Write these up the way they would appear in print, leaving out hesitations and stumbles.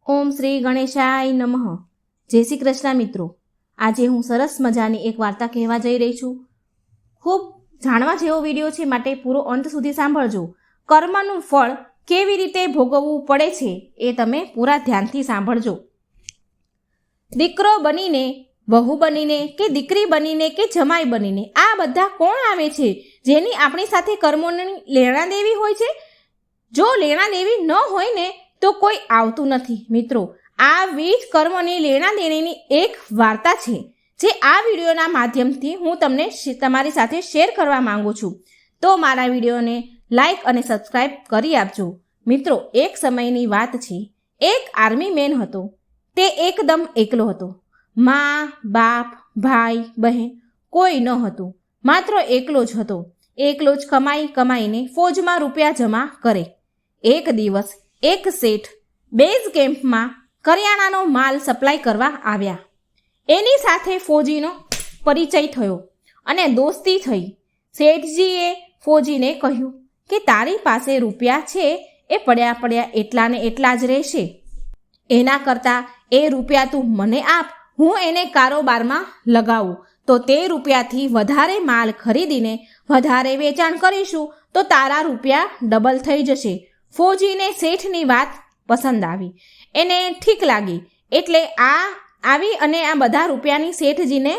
ઓમ શ્રી ગણેશાય નમઃ. જય શ્રી કૃષ્ણ મિત્રો. આજે હું સરસ મજાની એક વાર્તા કહેવા જઈ રહી છું. ખૂબ જાણવા જેવો વિડીયો છે, માટે પૂરો અંત સુધી સાંભળજો. કર્મનું ફળ કેવી રીતે ભોગવવું પડે છે એ તમે પૂરા ધ્યાનથી સાંભળજો. દીકરો બનીને, વહુ બનીને કે દીકરી બનીને કે જમાઈ બનીને આ બધા કોણ આવે છે જેની આપણી સાથે કર્મોની લેણા દેવી હોય છે? જો લેણા દેવી ન હોય ને તો કોઈ આવતું નથી. મિત્રો, આવી જ કર્મની લેણા દેણીની એક વાર્તા છે જે આ વિડીયોના માધ્યમથી હું તમને તમારી સાથે શેર કરવા માંગુ છું. તો મારા વિડીયોને લાઈક અને સબસ્ક્રાઈબ કરી આપજો. મિત્રો, એક સમયની વાત છે. એક આર્મી મેન હતો. તે એકદમ એકલો હતો. મા, બાપ, ભાઈ, બહેન કોઈ ન હતું. માત્ર એકલો જ હતો. એકલો જ કમાઈને ફોજમાં રૂપિયા જમા કરે. એક દિવસ એક શેઠ બેઝ કેમ્પમાં કરિયાણાનો માલ સપ્લાય કરવા આવ્યા. એની સાથે ફોજીનો પરિચય થયો અને દોસ્તી થઈ. શેઠજીએ ફોજીને કહ્યું કે તારી પાસે રૂપિયા છે એ પડ્યા એટલા ને એટલા જ રહેશે. એના કરતાં એ રૂપિયા તું મને આપ, હું એને કારોબારમાં લગાવું તો તે રૂપિયાથી વધારે માલ ખરીદીને વધારે વેચાણ કરીશું તો તારા રૂપિયા ડબલ થઈ જશે. ફોજીને શેઠની વાત પસંદ આવી. એને ઠીક લાગી એટલે આવી અને આ બધા રૂપિયાની શેઠજીને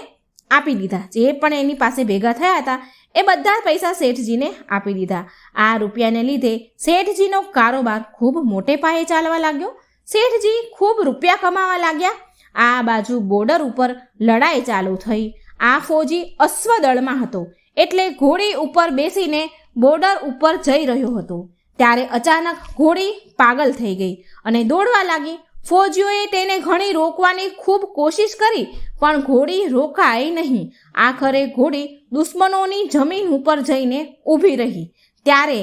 આપી દીધા. જે પણ એની પાસે ભેગા થયા હતા એ બધા પૈસા શેઠજીને આપી દીધા. આ રૂપિયાને લીધે શેઠજીનો કારોબાર ખૂબ મોટે પાયે ચાલવા લાગ્યો. શેઠજી ખૂબ રૂપિયા કમાવા લાગ્યા. આ બાજુ બોર્ડર ઉપર લડાઈ ચાલુ થઈ. આ ફોજી અશ્વદળમાં હતો એટલે ઘોડી ઉપર બેસીને બોર્ડર ઉપર જઈ રહ્યો હતો. ત્યારે અચાનક ઘોડી પાગલ થઈ ગઈ અને દોડવા લાગી. ફોજીઓએ તેને ઘણી રોકવાની ખૂબ કોશિશ કરી પણ ઘોડી રોકાઈ નહીં. આખરે ઘોડી દુશ્મનોની જમીન ઉપર જઈને ઊભી રહી. ત્યારે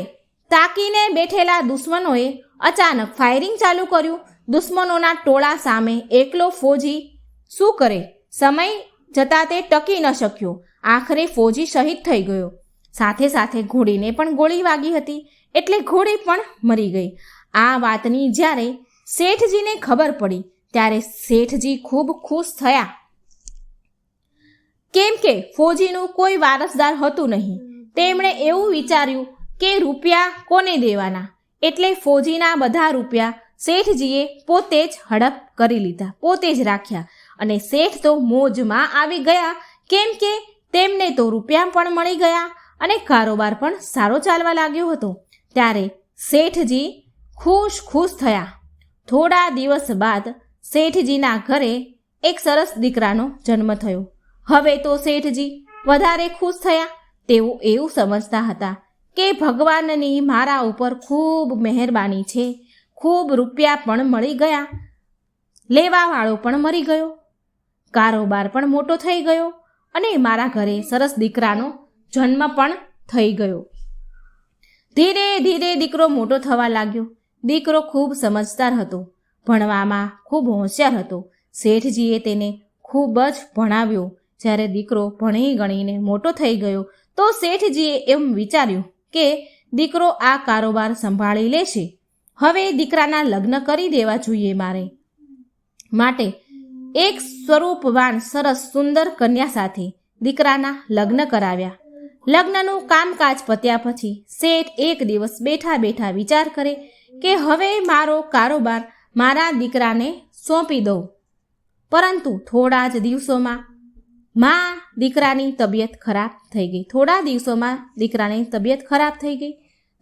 તાકીને બેઠેલા દુશ્મનોએ અચાનક ફાયરિંગ ચાલુ કર્યું. દુશ્મનોના ટોળા સામે એકલો ફોજી શું કરે? સમય જતાં તે ટકી ન શક્યો. આખરે ફોજી શહીદ થઈ ગયો. સાથે સાથે ઘોડીને પણ ગોળી વાગી હતી એટલે ઘોડી પણ મરી ગઈ. આ વાતની જ્યારે શેઠજીને ખબર પડી ત્યારે શેઠજી ખૂબ ખુશ થયા, કેમ કે ફોજીનું કોઈ વારસદાર હતું નહીં. તેમણે એવું વિચાર્યું કે રૂપિયા કોને દેવાના, એટલે ફોજીના બધા રૂપિયા શેઠજીએ પોતે જ હડપ કરી લીધા, પોતે જ રાખ્યા. અને શેઠ તો મોજમાં આવી ગયા, કેમ કે તેમને તો રૂપિયા પણ મળી ગયા અને કારોબાર પણ સારો ચાલવા લાગ્યો હતો. ત્યારે શેઠજી ખુશ થયા. થોડા દિવસ બાદ શેઠજીના ઘરે એક સરસ દીકરાનો જન્મ થયો. હવે તો શેઠજી વધારે ખુશ થયા. તેઓ એવું સમજતા હતા કે ભગવાનની મારા ઉપર ખૂબ મહેરબાની છે. ખૂબ રૂપિયા પણ મળી ગયા, લેવાવાળો પણ મરી ગયો, કારોબાર પણ મોટો થઈ ગયો અને મારા ઘરે સરસ દીકરાનો જન્મ પણ થઈ ગયો. ધીરે ધીરે દીકરો મોટો થવા લાગ્યો. દીકરો ખૂબ સમજદાર હતો, ભણવામાં ખૂબ હોશિયાર હતો. શેઠજીએ તેને ખૂબ જ ભણાવ્યો. જ્યારે દીકરો ભણી ગણીને મોટો થઈ ગયો તો શેઠજીએ એમ વિચાર્યું કે દીકરો આ કારોબાર સંભાળી લેશે. હવે દીકરાના લગ્ન કરી દેવા જોઈએ માટે એક સ્વરૂપવાન સરસ સુંદર કન્યા સાથે દીકરાના લગ્ન કરાવ્યા. લગ્નનું કામકાજ પત્યા પછી શેઠ એક દિવસ બેઠા વિચાર કરે કે હવે મારો કારોબાર મારા દીકરાને સોંપી દઉં. પરંતુ થોડા જ દિવસોમાં દીકરાની તબિયત ખરાબ થઈ ગઈ.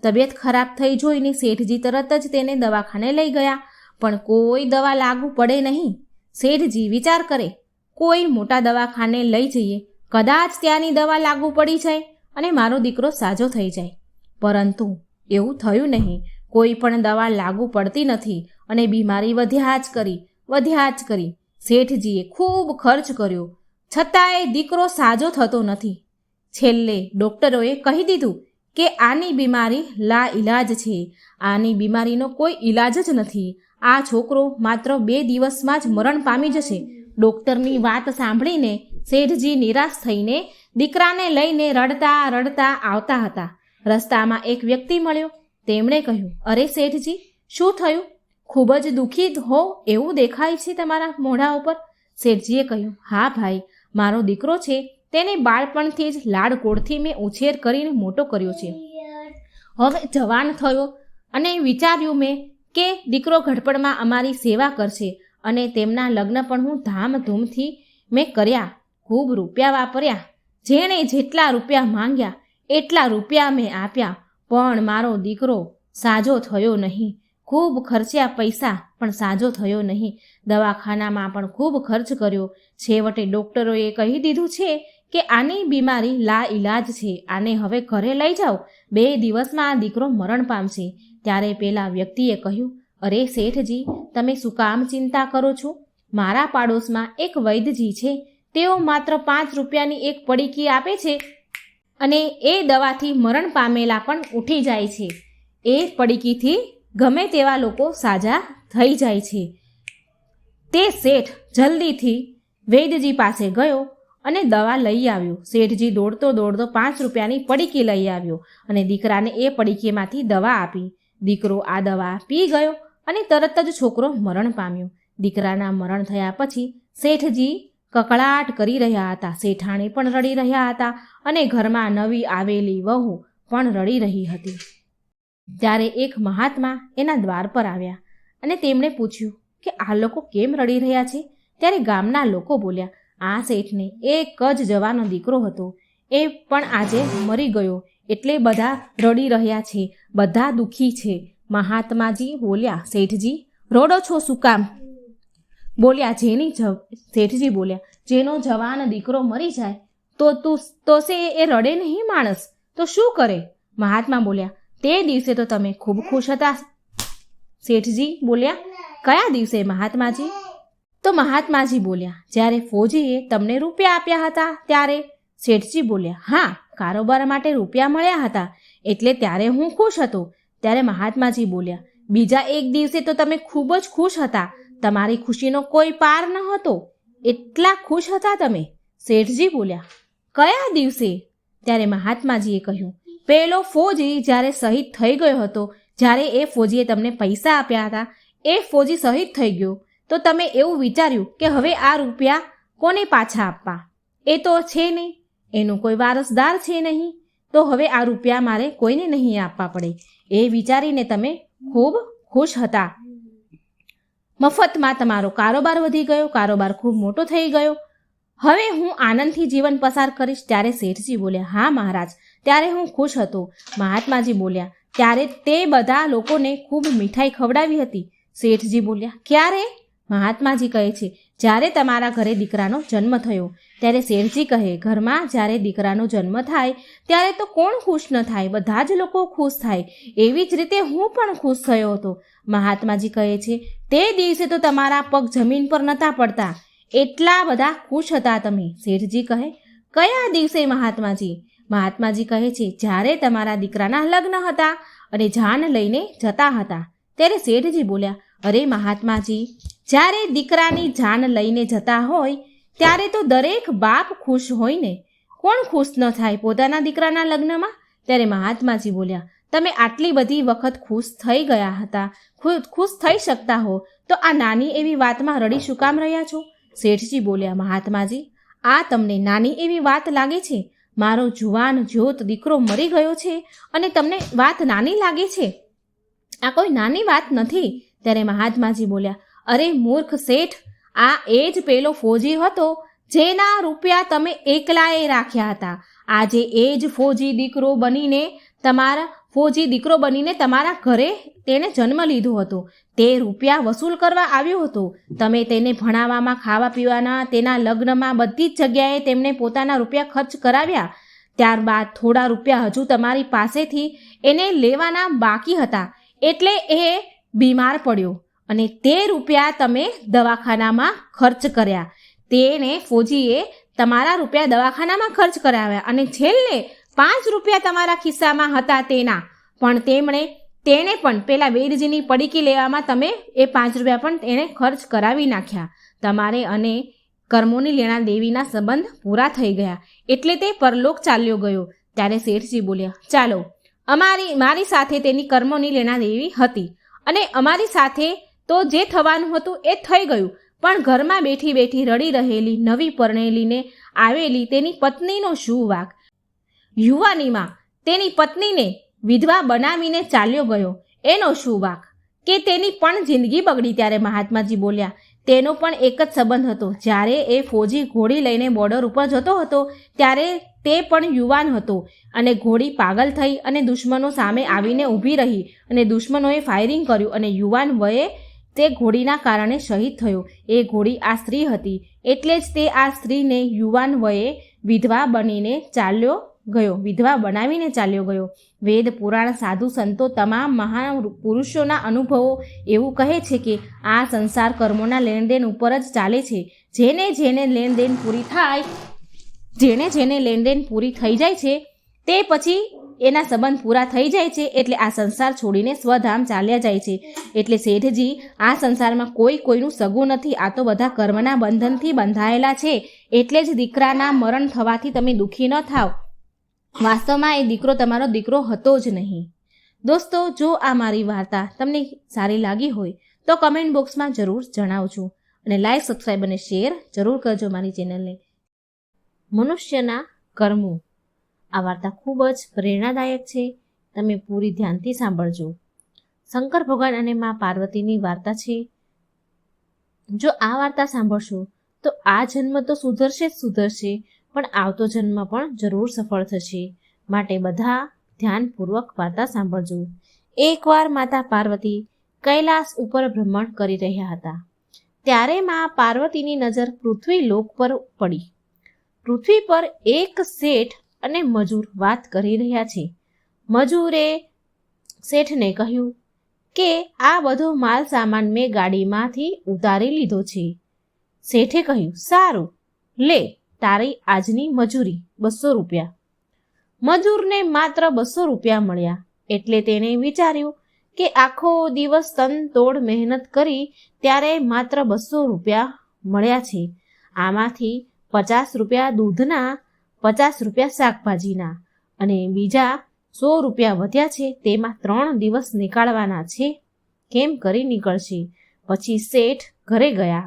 તબિયત ખરાબ થઈ જોઈને શેઠજી તરત જ તેને દવાખાને લઈ ગયા, પણ કોઈ દવા લાગુ પડે નહીં. શેઠજી વિચાર કરે, કોઈ મોટા દવાખાને લઈ જઈએ, કદાચ ત્યાંની દવા લાગુ પડી જાય અને મારો દીકરો સાજો થઈ જાય. પરંતુ એવું થયું નહીં. કોઈ પણ દવા લાગુ પડતી નથી અને બીમારી વધ્યા જ કરી. શેઠજીએ ખૂબ ખર્ચ કર્યો, છતાંય દીકરો સાજો થતો નથી. છેલ્લે ડૉક્ટરોએ કહી દીધું કે આની બીમારી લાઈલાજ છે. આની બીમારીનો કોઈ ઈલાજ જ નથી. આ છોકરો માત્ર 2 દિવસમાં જ મરણ પામી જશે. ડૉક્ટરની વાત સાંભળીને શેઠજી નિરાશ થઈને દીકરાને લઈને રડતા આવતા હતા. રસ્તામાં એક વ્યક્તિ મળ્યો. તેમણે કહ્યું, અરે શેઠજી, શું થયું? ખૂબ જ દુઃખી હો એવું દેખાય છે તમારા મોઢા ઉપર. શેઠજીએ કહ્યું, હા ભાઈ, મારો દીકરો છે, તેને બાળપણથી જ લાડકોડથી મેં ઉછેર કરીને મોટો કર્યો છે. હવે જવાન થયો અને વિચાર્યું મેં કે દીકરો ઘડપણમાં અમારી સેવા કરશે અને તેમના લગ્ન પણ હું ધામધૂમથી મેં કર્યા. ખૂબ રૂપિયા વાપર્યા. જેણે જેટલા રૂપિયા માંગ્યા એટલા રૂપિયા મેં આપ્યા, પણ મારો દીકરો સાજો થયો નહીં. ખૂબ ખર્ચ્યા પૈસા પણ સાજો થયો નહીં. દવાખાનામાં પણ ખૂબ ખર્ચ કર્યો. છેવટે ડૉક્ટરોએ કહી દીધું છે કે આની બીમારી લાઈલાજ છે, આને હવે ઘરે લઈ જાઓ, 2 દિવસમાં આ દીકરો મરણ પામશે. ત્યારે પેલા વ્યક્તિએ કહ્યું, અરે શેઠજી, તમે શું કામ ચિંતા કરો છો? મારા પાડોશમાં એક વૈદ્યજી છે, તેઓ માત્ર 5 રૂપિયાની એક પડીકી આપે છે અને એ દવાથી મરણ પામેલા પણ ઉઠી જાય છે. એ પડીકીથી ગમે તેવા લોકો સાજા થઈ જાય છે. તે શેઠ જલ્દીથી વૈદ્યજી પાસે ગયો અને દવા લઈ આવ્યો. શેઠજી દોડતો 5 રૂપિયાની પડીકી લઈ આવ્યો અને દીકરાને એ પડીકીમાંથી દવા આપી. દીકરો આ દવા પી ગયો અને તરત જ છોકરો મરણ પામ્યો. દીકરાના મરણ થયા પછી શેઠજી કકળાટ કરી રહ્યા હતા. શેઠાણી પણ રડી રહ્યા હતા અને ઘરમાં નવી આવેલી વહુ પણ રડી રહી હતી. ત્યારે એક મહાત્મા એના દ્વાર પર આવ્યા અને તેમણે પૂછ્યું કે આ લોકો કેમ રડી રહ્યા છે? ત્યારે ગામના લોકો બોલ્યા, આ શેઠને એક જ જવાનો દીકરો હતો, એ પણ આજે મરી ગયો, એટલે બધા રડી રહ્યા છે, બધા દુઃખી છે. મહાત્માજી બોલ્યા, શેઠજી રોડો છો શું કામ? બોલ્યા, શેઠજી બોલ્યા, જેનો જવાન દીકરો મરી જાય તો સે એ રડે નહીં માણસ, તો શું કરે? મહાત્મા બોલ્યા, તે દિવસે તો તમે ખૂબ ખુશ હતા. શેઠજી બોલ્યા, કયા દિવસે મહાત્માજી? તો મહાત્માજી બોલ્યા, જ્યારે ફોજીએ તમને રૂપિયા આપ્યા હતા ત્યારે. શેઠજી બોલ્યા, હા, કારોબાર માટે રૂપિયા મળ્યા હતા એટલે ત્યારે હું ખુશ હતો. ત્યારે મહાત્માજી બોલ્યા, બીજા એક દિવસે તો તમે ખૂબ જ ખુશ હતા, તમારી ખુશીનો કોઈ પાર ન હતો, એટલા ખુશ હતા તમે. શેઠજી બોલ્યા, કયા દિવસે? ત્યારે મહાત્માજીએ કહ્યું, પેલો ફોજી જ્યારે શહીદ થઈ ગયો હતો, જ્યારે એ ફોજીએ તમને પૈસા આપ્યા હતા, એ ફોજી શહીદ થઈ ગયો, તો તમે એવું વિચાર્યું કે હવે આ રૂપિયા કોને પાછા આપવા? એ તો છે નહીં, એનું કોઈ વારસદાર છે નહીં, તો હવે આ રૂપિયા મારે કોઈને નહીં આપવા પડે. એ વિચારીને તમે ખૂબ ખુશ હતા. મફતમાં તમારો કારોબાર વધી ગયો, કારોબાર ખૂબ મોટો થઈ ગયો, હવે હું આનંદથી જીવન પસાર કરીશ. ત્યારે શેઠજી બોલ્યા, હા મહારાજ, ત્યારે હું ખુશ હતો. મહાત્માજી બોલ્યા, ત્યારે તે બધા લોકોને ખૂબ મીઠાઈ ખવડાવી હતી. શેઠજી બોલ્યા, ક્યારે? મહાત્માજી કહે છે, જ્યારે તમારા ઘરે દીકરાનો જન્મ થયો. ત્યારે શેઠજી કહે, ઘરમાં જ્યારે દીકરાનો જન્મ થાય ત્યારે તો કોણ ખુશ ન થાય, બધા જ લોકો ખુશ થાય. એવી જ રીતે હું પણ ખુશ થયો હતો. મહાત્માજી કહે છે, તે દિવસે તો તમારા પગ જમીન પર નહોતા પડતા, એટલા બધા ખુશ હતા તમે. શેઠજી કહે, કયા દિવસે મહાત્માજી? મહાત્માજી કહે છે, જ્યારે તમારા દીકરાના લગ્ન હતા અને જાન લઈને જતા હતા. ત્યારે શેઠજી બોલ્યા, અરે મહાત્માજી, જ્યારે દીકરાની જાન લઈને જતા હોય ત્યારે તો દરેક બાપ ખુશ હોય ને, કોણ ખુશ ન થાય પોતાના દીકરાના લગ્નમાં? ત્યારે મહાત્માજી બોલ્યા, તમે આટલી બધી વખત ખુશ થઈ ગયા હતા, ખુશ થઈ શકતા હો, તો આ નાની એવી વાતમાં રડી શું કામ રહ્યા છો? શેઠજી બોલ્યા, મહાત્માજી, આ તમને નાની એવી વાત લાગે છે? મારો જુવાન જ્યોત દીકરો મરી ગયો છે અને તમને વાત નાની લાગે છે? આ કોઈ નાની વાત નથી. ત્યારે મહાત્માજી બોલ્યા, અરે મૂર્ખ શેઠ, આ એ જ પેલો ફોજી હતો જેના રૂપિયા તમે એકલાએ રાખ્યા હતા. આજે એ જ ફોજી દીકરો બનીને તમારા ઘરે તેને જન્મ લીધો હતો. તે રૂપિયા વસૂલ કરવા આવ્યો હતો. તમે તેને ભણાવવામાં, ખાવા પીવાના, તેના લગ્નમાં બધી જ જગ્યાએ તેમને પોતાના રૂપિયા ખર્ચ કરાવ્યા. ત્યારબાદ થોડા રૂપિયા હજુ તમારી પાસેથી એને લેવાના બાકી હતા, એટલે એ બીમાર પડ્યો અને તે રૂપિયા તમે દવાખાનામાં ખર્ચ કર્યા. તેને ફોજીએ તમારા રૂપિયા દવાખાનામાં ખર્ચ કરાવ્યા અને છેલ્લે 5 રૂપિયા તમારા ખિસ્સામાં હતા તેના, પણ તેણે પણ પેલા વૈદ્યજીની પડીકી લેવામાં તમે એ 5 રૂપિયા પણ તેને ખર્ચ કરાવી નાખ્યા. તમારે અને કર્મોની લેણા દેવીના સંબંધ પૂરા થઈ ગયા એટલે તે પરલોક ચાલ્યો ગયો. ત્યારે શેઠજી બોલ્યા, ચાલો, મારી સાથે તેની કર્મોની લેણા દેવી હતી અને અમારી સાથે તો જે થવાનું હતું એ થઈ ગયું, પણ ઘરમાં બેઠી બેઠી રડી રહેલી નવી પરણેલીને આવેલી તેની પત્નીનો શું વાંક? યુવાનીમાં તેની પત્નીને વિધવા બનાવીને ચાલ્યો ગયો, એનો શું વાંક? કે તેની પણ જિંદગી બગડી? ત્યારે મહાત્માજી બોલ્યા, તેનો પણ એક જ સંબંધ હતો. જ્યારે એ ફૌજી ઘોડી લઈને બોર્ડર ઉપર જતો હતો ત્યારે તે પણ યુવાન હતો અને ઘોડી પાગલ થઈ અને દુશ્મનો સામે આવીને ઊભી રહી અને દુશ્મનોએ ફાયરિંગ કર્યું અને યુવાન વયે તે ઘોડીના કારણે શહીદ થયો. એ ઘોડી આ સ્ત્રી હતી, એટલે જ તે આ સ્ત્રીને યુવાન વયે વિધવા બનીને ચાલ્યો ગયો, વિધવા બનાવીને ચાલ્યો ગયો. વેદ, પુરાણ, સાધુ સંતો, તમામ મહાન પુરુષોના અનુભવો એવું કહે છે કે આ સંસાર કર્મોના લેણદેન ઉપર જ ચાલે છે. જેને જેને લેણદેન પૂરી થઈ જાય છે તે પછી એના સંબંધ પૂરા થઈ જાય છે, એટલે આ સંસાર છોડીને સ્વધામ ચાલ્યા જાય છે. એટલે શેઠજી, આ સંસારમાં કોઈ કોઈનું સગું નથી. આ તો બધા કર્મના બંધનથી બંધાયેલા છે. એટલે જ દીકરાના મરણ થવાથી તમે દુઃખી ન થાવ. વાસ્તવમાં એ દીકરો તમારો દીકરો હતો જ નહીં. દોસ્તો, જો આ મારી વાર્તા તમને સારી લાગી હોય તો કમેન્ટ બોક્સમાં જરૂર જણાવજો અને લાઈક, સબસ્ક્રાઈબ અને શેર જરૂર કરજો મારી ચેનલને. મનુષ્યના કર્મો. આ વાર્તા ખૂબ જ પ્રેરણાદાયક છે. તમે પૂરી ધ્યાનથી સાંભળજો. શંકર ભગવાન અને મા પાર્વતીની વાર્તા છે. જો આ વાર્તા સાંભળશો તો આ જન્મ તો સુધરશે જ સુધરશે, પણ આવતો જન્મ પણ જરૂર સફળ થશે. માટે બધા ધ્યાનપૂર્વક વાર્તા સાંભળજો. એકવાર માતા પાર્વતી કૈલાસ ઉપર ભ્રમણ કરી રહ્યા હતા. ત્યારે મા પાર્વતીની નજર પૃથ્વી લોક પર પડી. પૃથ્વી પર એક શેઠ અને મજૂર વાત કરી રહ્યા છે. મજૂરે શેઠને કહ્યું કે આ બધો માલ સામાન મેં ગાડીમાંથી ઉતારી લીધો છે. શેઠે કહ્યું, સારું, લે તારી આજની મજૂરી 200 રૂપિયા. મજૂરને માત્ર 200 રૂપિયા મળ્યા. એટલે તેને વિચાર્યું કે આખો દિવસ તન તોડ મહેનત કરી ત્યારે માત્ર 200 રૂપિયા મળ્યા છે. આમાંથી 50 રૂપિયા દૂધના, 50 રૂપિયા શાકભાજીના અને બીજા 100 રૂપિયા વધ્યા છે. તેમાં 3 દિવસ નીકાળવાના છે. કેમ કરી નીકળશે? પછી શેઠ ઘરે ગયા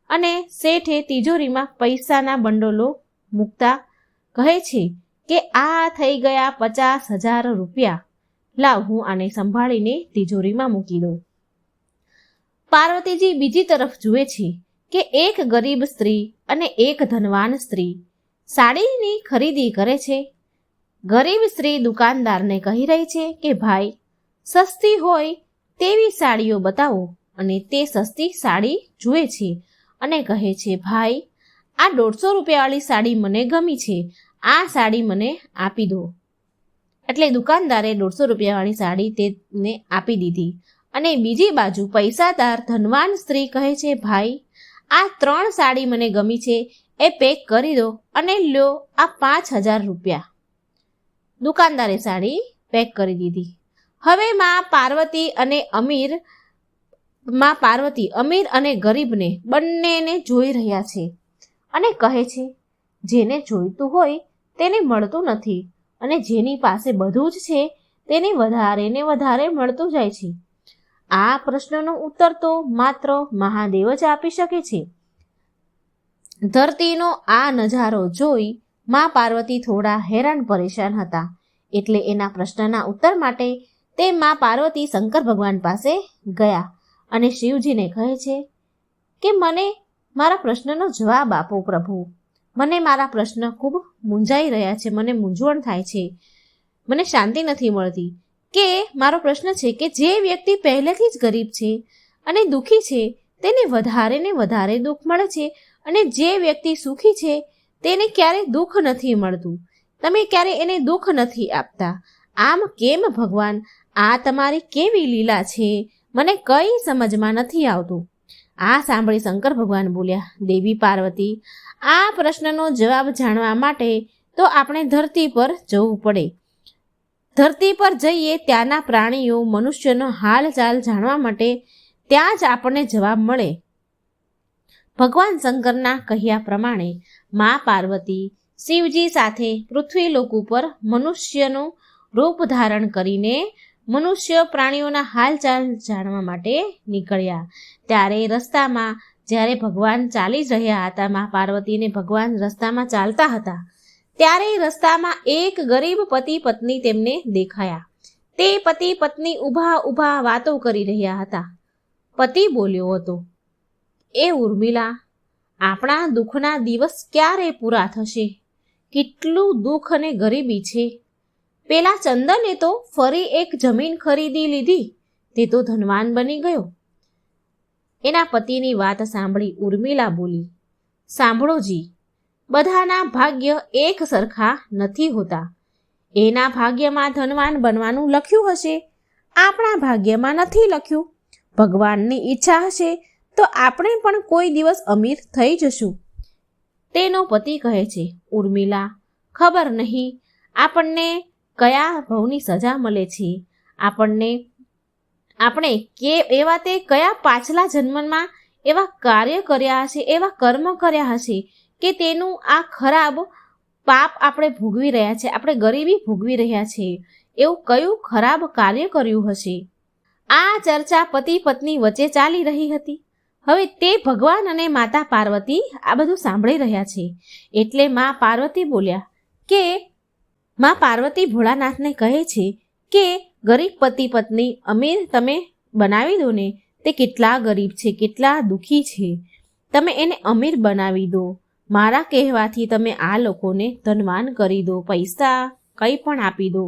અને શેઠે તિજોરીમાં પૈસાના બંડલો મૂકતા કહે છે કે આ થઈ ગયા 50,000 રૂપિયા. લાવ, હું આને સંભાળીને તિજોરીમાં મૂકી દઉં. પાર્વતીજી બીજી તરફ જુએ છે કે એક ગરીબ સ્ત્રી અને એક ધનવાન સ્ત્રી સાડીની ખરીદી કરે છે. ગરીબ સ્ત્રી દુકાનદારને કહી રહી છે કે ભાઈ, સસ્તી હોય તેવી સાડીઓ બતાવો, અને તે સસ્તી સાડી જુએ છે અને કહે છે, ભાઈ, આ 150 રૂપિયાવાળી સાડી મને ગમી છે, આ સાડી મને આપી દો. એટલે દુકાનદારે 150 રૂપિયાવાળી સાડી તેને આપી દીધી. અને બીજી બાજુ પૈસાદાર ધનવાન સ્ત્રી કહે છે, ભાઈ, આ 3 સાડી મને ગમી છે, એ પેક કરી દો અને લ્યો આ 5,000 રૂપિયા. દુકાનદારે સાડી પેક કરી દીધી. હવે માં પાર્વતી અમીર અને ગરીબને બંનેને જોઈ રહ્યા છે અને કહે છે, જેને જોઈતું હોય તેને મળતું નથી અને જેની પાસે બધું જ છે તેને વધારે ને વધારે મળતું જાય છે. આ પ્રશ્નનો ઉત્તર તો માત્ર મહાદેવ જ આપી શકે છે. ધરતીનો આ નજારો જોઈ મા પાર્વતી થોડા હેરાન પરેશાન હતા. એટલે એના પ્રશ્નના ઉત્તર માટે તે મા પાર્વતી શંકર ભગવાન પાસે ગયા અને શિવજીને કહે છે કે મને મારા પ્રશ્નનો જવાબ આપો પ્રભુ. મને મારા પ્રશ્ન ખૂબ મૂંઝાઈ રહ્યા છે, મને મૂંઝવણ થાય છે, મને શાંતિ નથી મળતી. કે મારો પ્રશ્ન છે કે જે વ્યક્તિ પહેલેથી જ ગરીબ છે અને દુઃખી છે તેને વધારે ને વધારે દુઃખ મળે છે, અને જે વ્યક્તિ સુખી છે તેને ક્યારે દુઃખ નથી મળતું. તમે ક્યારે એને દુઃખ નથી આપતા. આમ કેમ ભગવાન? આ તમારી કેવી લીલા છે? મને કંઈ સમજમાં નથી આવતું. આ સાંભળી શંકર ભગવાન બોલ્યા, દેવી પાર્વતી, આ પ્રશ્નનો જવાબ જાણવા માટે તો આપણે ધરતી પર જવું પડે. ધરતી પર જઈએ ત્યાંના પ્રાણીઓ, મનુષ્યનો હાલચાલ જાણવા માટે ત્યાં જ આપણને જવાબ મળે. ભગવાન શંકરના કહ્યા પ્રમાણે મા પાર્વતી શિવજી સાથે પૃથ્વી લોક ઉપર મનુષ્યનું રૂપ ધારણ કરીને મનુષ્ય પ્રાણીઓના હાલચાલ જાણવા માટે નીકળ્યા. ત્યારે રસ્તામાં જ્યારે ભગવાન ચાલી જ રહ્યા હતા, મા પાર્વતીને ભગવાન રસ્તામાં ચાલતા હતા, ત્યારે રસ્તામાં એક ગરીબ પતિ પત્ની તેમને દેખાયા. તે પતિ પત્ની ઊભા ઊભા વાતો કરી રહ્યા હતા. પતિ બોલ્યો હતો, એ ઉર્મિલા, આપણા દુઃખના દિવસ ક્યારે પૂરા થશે? કેટલું દુઃખ અને ગરીબી છે. પેલા ચંદને તો ફરી એક જમીન ખરીદી લીધી, તે તો ધનવાન બની ગયો. એના પતિની વાત સાંભળી ઉર્મિલા બોલી, સાંભળો જી, બધાના ભાગ્ય એક સરખા નથી હોતા. એના ભાગ્યમાં ધનવાન બનવાનું લખ્યું હશે, આપણા ભાગ્યમાં નથી લખ્યું. ભગવાનની ઈચ્છા હશે તો આપણે પણ કોઈ દિવસ અમીર થઈ જશું. તેનો પતિ કહે છે, ઉર્મિલા, ખબર નહીં આપણને કયા ભવની સજા મળે છે. આપણે એવા તે કયા પાછલા જન્મમાં એવા કાર્ય કર્યા હશે, એવા કર્મ કર્યા હશે કે તેનું આ ખરાબ પાપ આપણે ભોગવી રહ્યા છે, આપણે ગરીબી ભોગવી રહ્યા છે. એવું કયું ખરાબ કાર્ય કર્યું હશે? આ ચર્ચા પતિ પત્ની વચ્ચે ચાલી રહી હતી. હવે તે ભગવાન અને માતા પાર્વતી આ બધું સાંભળી રહ્યા છે. એટલે મા પાર્વતી બોલ્યા કે મા પાર્વતી ભોળાનાથને કહે છે કે ગરીબ પતિ પત્ની અમીર તમે બનાવી દો ને. તે કેટલા ગરીબ છે, કેટલા દુઃખી છે, તમે એને અમીર બનાવી દો. મારા કહેવાથી તમે આ લોકોને ધનવાન કરી દો, પૈસા કંઈ પણ આપી દો.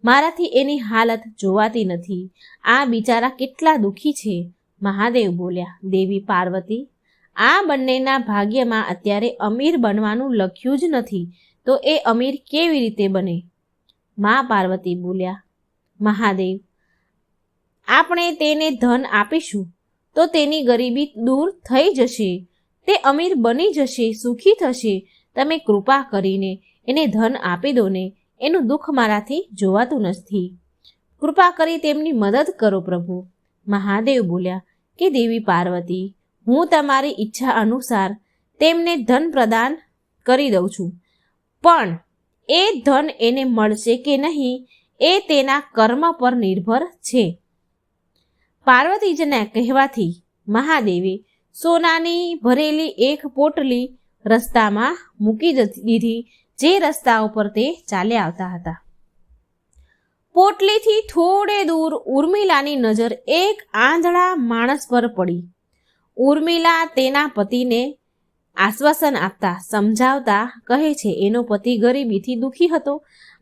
મારાથી એની હાલત જોવાતી નથી. આ બિચારા કેટલા દુઃખી છે. મહાદેવ બોલ્યા, દેવી પાર્વતી, આ બંનેના ભાગ્યમાં અત્યારે અમીર બનવાનું લખ્યું જ નથી, તો એ અમીર કેવી રીતે બને? મા પાર્વતી બોલ્યા, મહાદેવ, આપણે તેને ધન આપીશું તો તેની ગરીબી દૂર થઈ જશે, તે અમીર બની જશે, સુખી થશે. તમે કૃપા કરીને એને ધન આપી દો ને, એનું દુઃખ મારાથી જોવાતું નથી. કૃપા કરી તેમની મદદ કરો પ્રભુ. મહાદેવ બોલ્યા કે દેવી પાર્વતી, હું તમારી ઈચ્છા અનુસાર તેમને ધન પ્રદાન કરી દઉં છું, પણ એ ધન એને મળશે કે નહીં એ તેના કર્મ પર નિર્ભર છે. પાર્વતીજીના કહેવાથી મહાદેવે સોનાની ભરેલી એક પોટલી રસ્તામાં મૂકી દીધી, જે રસ્તા ઉપર તે ચાલ્યા આવતા હતા. પોટલીથી થોડે દૂર ઉર્મિલાની નજર એક આંધળા માણસ પર પડી. ઉર્મિલા તેના પતિને આશ્વાસન આપતા સમજાવતા કહે છે, એનો પતિ ગરીબીથી દુઃખી હતો,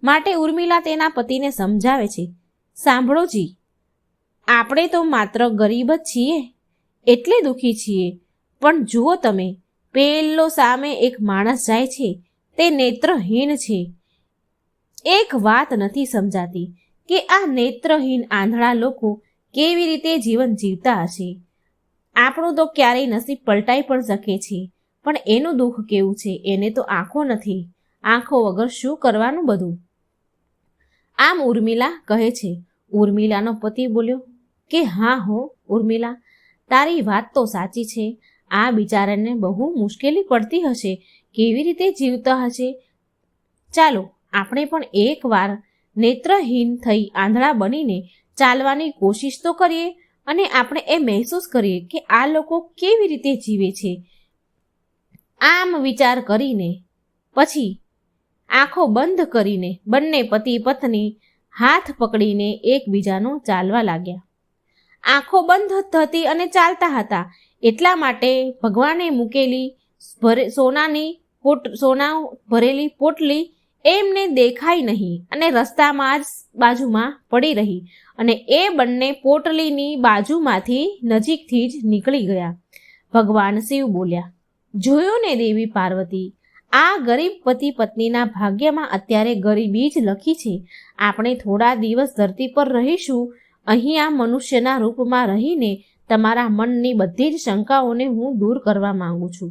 માટે ઉર્મિલા તેના પતિને સમજાવે છે, સાંભળો જી, આપણે તો માત્ર ગરીબ જ છીએ એટલે દુઃખી છીએ, પણ જુઓ તમે, પેલો સામે એક માણસ જાય છે, તે નેત્રહીન છે. એક વાત નથી સમજાતી કે આ નેત્રહીન આંધળા લોકો કેવી રીતે જીવન જીવતા હશે. આપણું તો ક્યારેય નસીબ પલટાઈ પણ શકે છે, પણ એનું દુઃખ કેવું છે, એને તો આંખો નથી, આંખો વગર શું કરવાનું બધું. આમ ઉર્મિલા કહે છે. ઉર્મિલાનો પતિ બોલ્યો કે હા હો ઉર્મિલા, તારી વાત તો સાચી છે. આ બિચારાને બહુ મુશ્કેલી પડતી હશે, કેવી રીતે જીવતા હશે. ચાલો આપણે પણ એકવાર નેત્રહીન થઈ આંધળા બનીને ચાલવાની કોશિશ તો કરીએ, અને આપણે એ મહેસૂસ કરીએ કે આ લોકો કેવી રીતે જીવે છે. આમ વિચાર કરીને પછી આંખો બંધ કરીને બંને પતિ પત્ની હાથ પકડીને એકબીજાનો ચાલવા લાગ્યા. આંખો બંધ થતી અને ચાલતા હતા, એટલા માટે ભગવાને મૂકેલી સોના ભરેલી પોટલી એમને દેખાઈ નહીં અને રસ્તામાં જ બાજુમાં પડી રહી, અને એ બંને પોટલીની બાજુમાંથી નજીકથી જ નીકળી ગયા. ભગવાન શિવ બોલ્યા, જોયો ને દેવી પાર્વતી, આ ગરીબ પતિ પત્નીના ભાગ્યમાં અત્યારે ગરીબી જ લખી છે. આપણે થોડા દિવસ ધરતી પર રહીશું, અહીંયા મનુષ્યના રૂપમાં રહીને તમારા મનની બધી જ શંકાઓને હું દૂર કરવા માંગુ છું.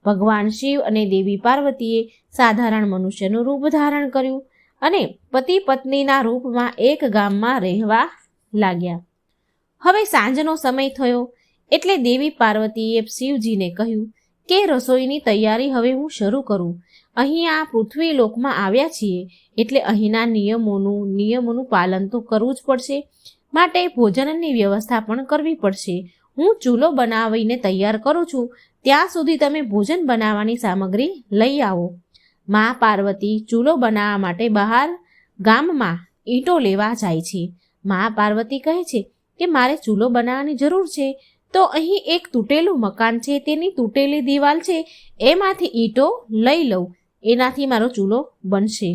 ભગવાન શિવ અને દેવી પાર્વતીએ સાધારણ મનુષ્યનું રૂપ ધારણ કર્યું અને પતિ પત્નીના રૂપમાં એક ગામમાં રહેવા લાગ્યા. હવે સાંજનો સમય થયો એટલે દેવી પાર્વતીએ શિવજીને કહ્યું કે રસોઈની તૈયારી હવે હું શરૂ કરું. અહીં આ પૃથ્વી લોકમાં આવ્યા છીએ એટલે અહીંના નિયમોનું પાલન તો કરવું જ પડશે. માટે ભોજનની વ્યવસ્થા પણ કરવી પડશે. હું ચૂલો બનાવીને તૈયાર કરું છું, ત્યાં સુધી તમે ભોજન બનાવવાની સામગ્રી લઈ આવો. મા પાર્વતી ચૂલો બનાવવા માટે બહાર ગામમાં ઈંટો લેવા જાય છે. મા પાર્વતી કહે છે કે મારે ચૂલો બનાવવાની જરૂર છે, તો અહીં એક તૂટેલું મકાન છે, તેની તૂટેલી દિવાલ છે, એમાંથી ઈંટો લઈ લઉં, એનાથી મારો ચૂલો બનશે.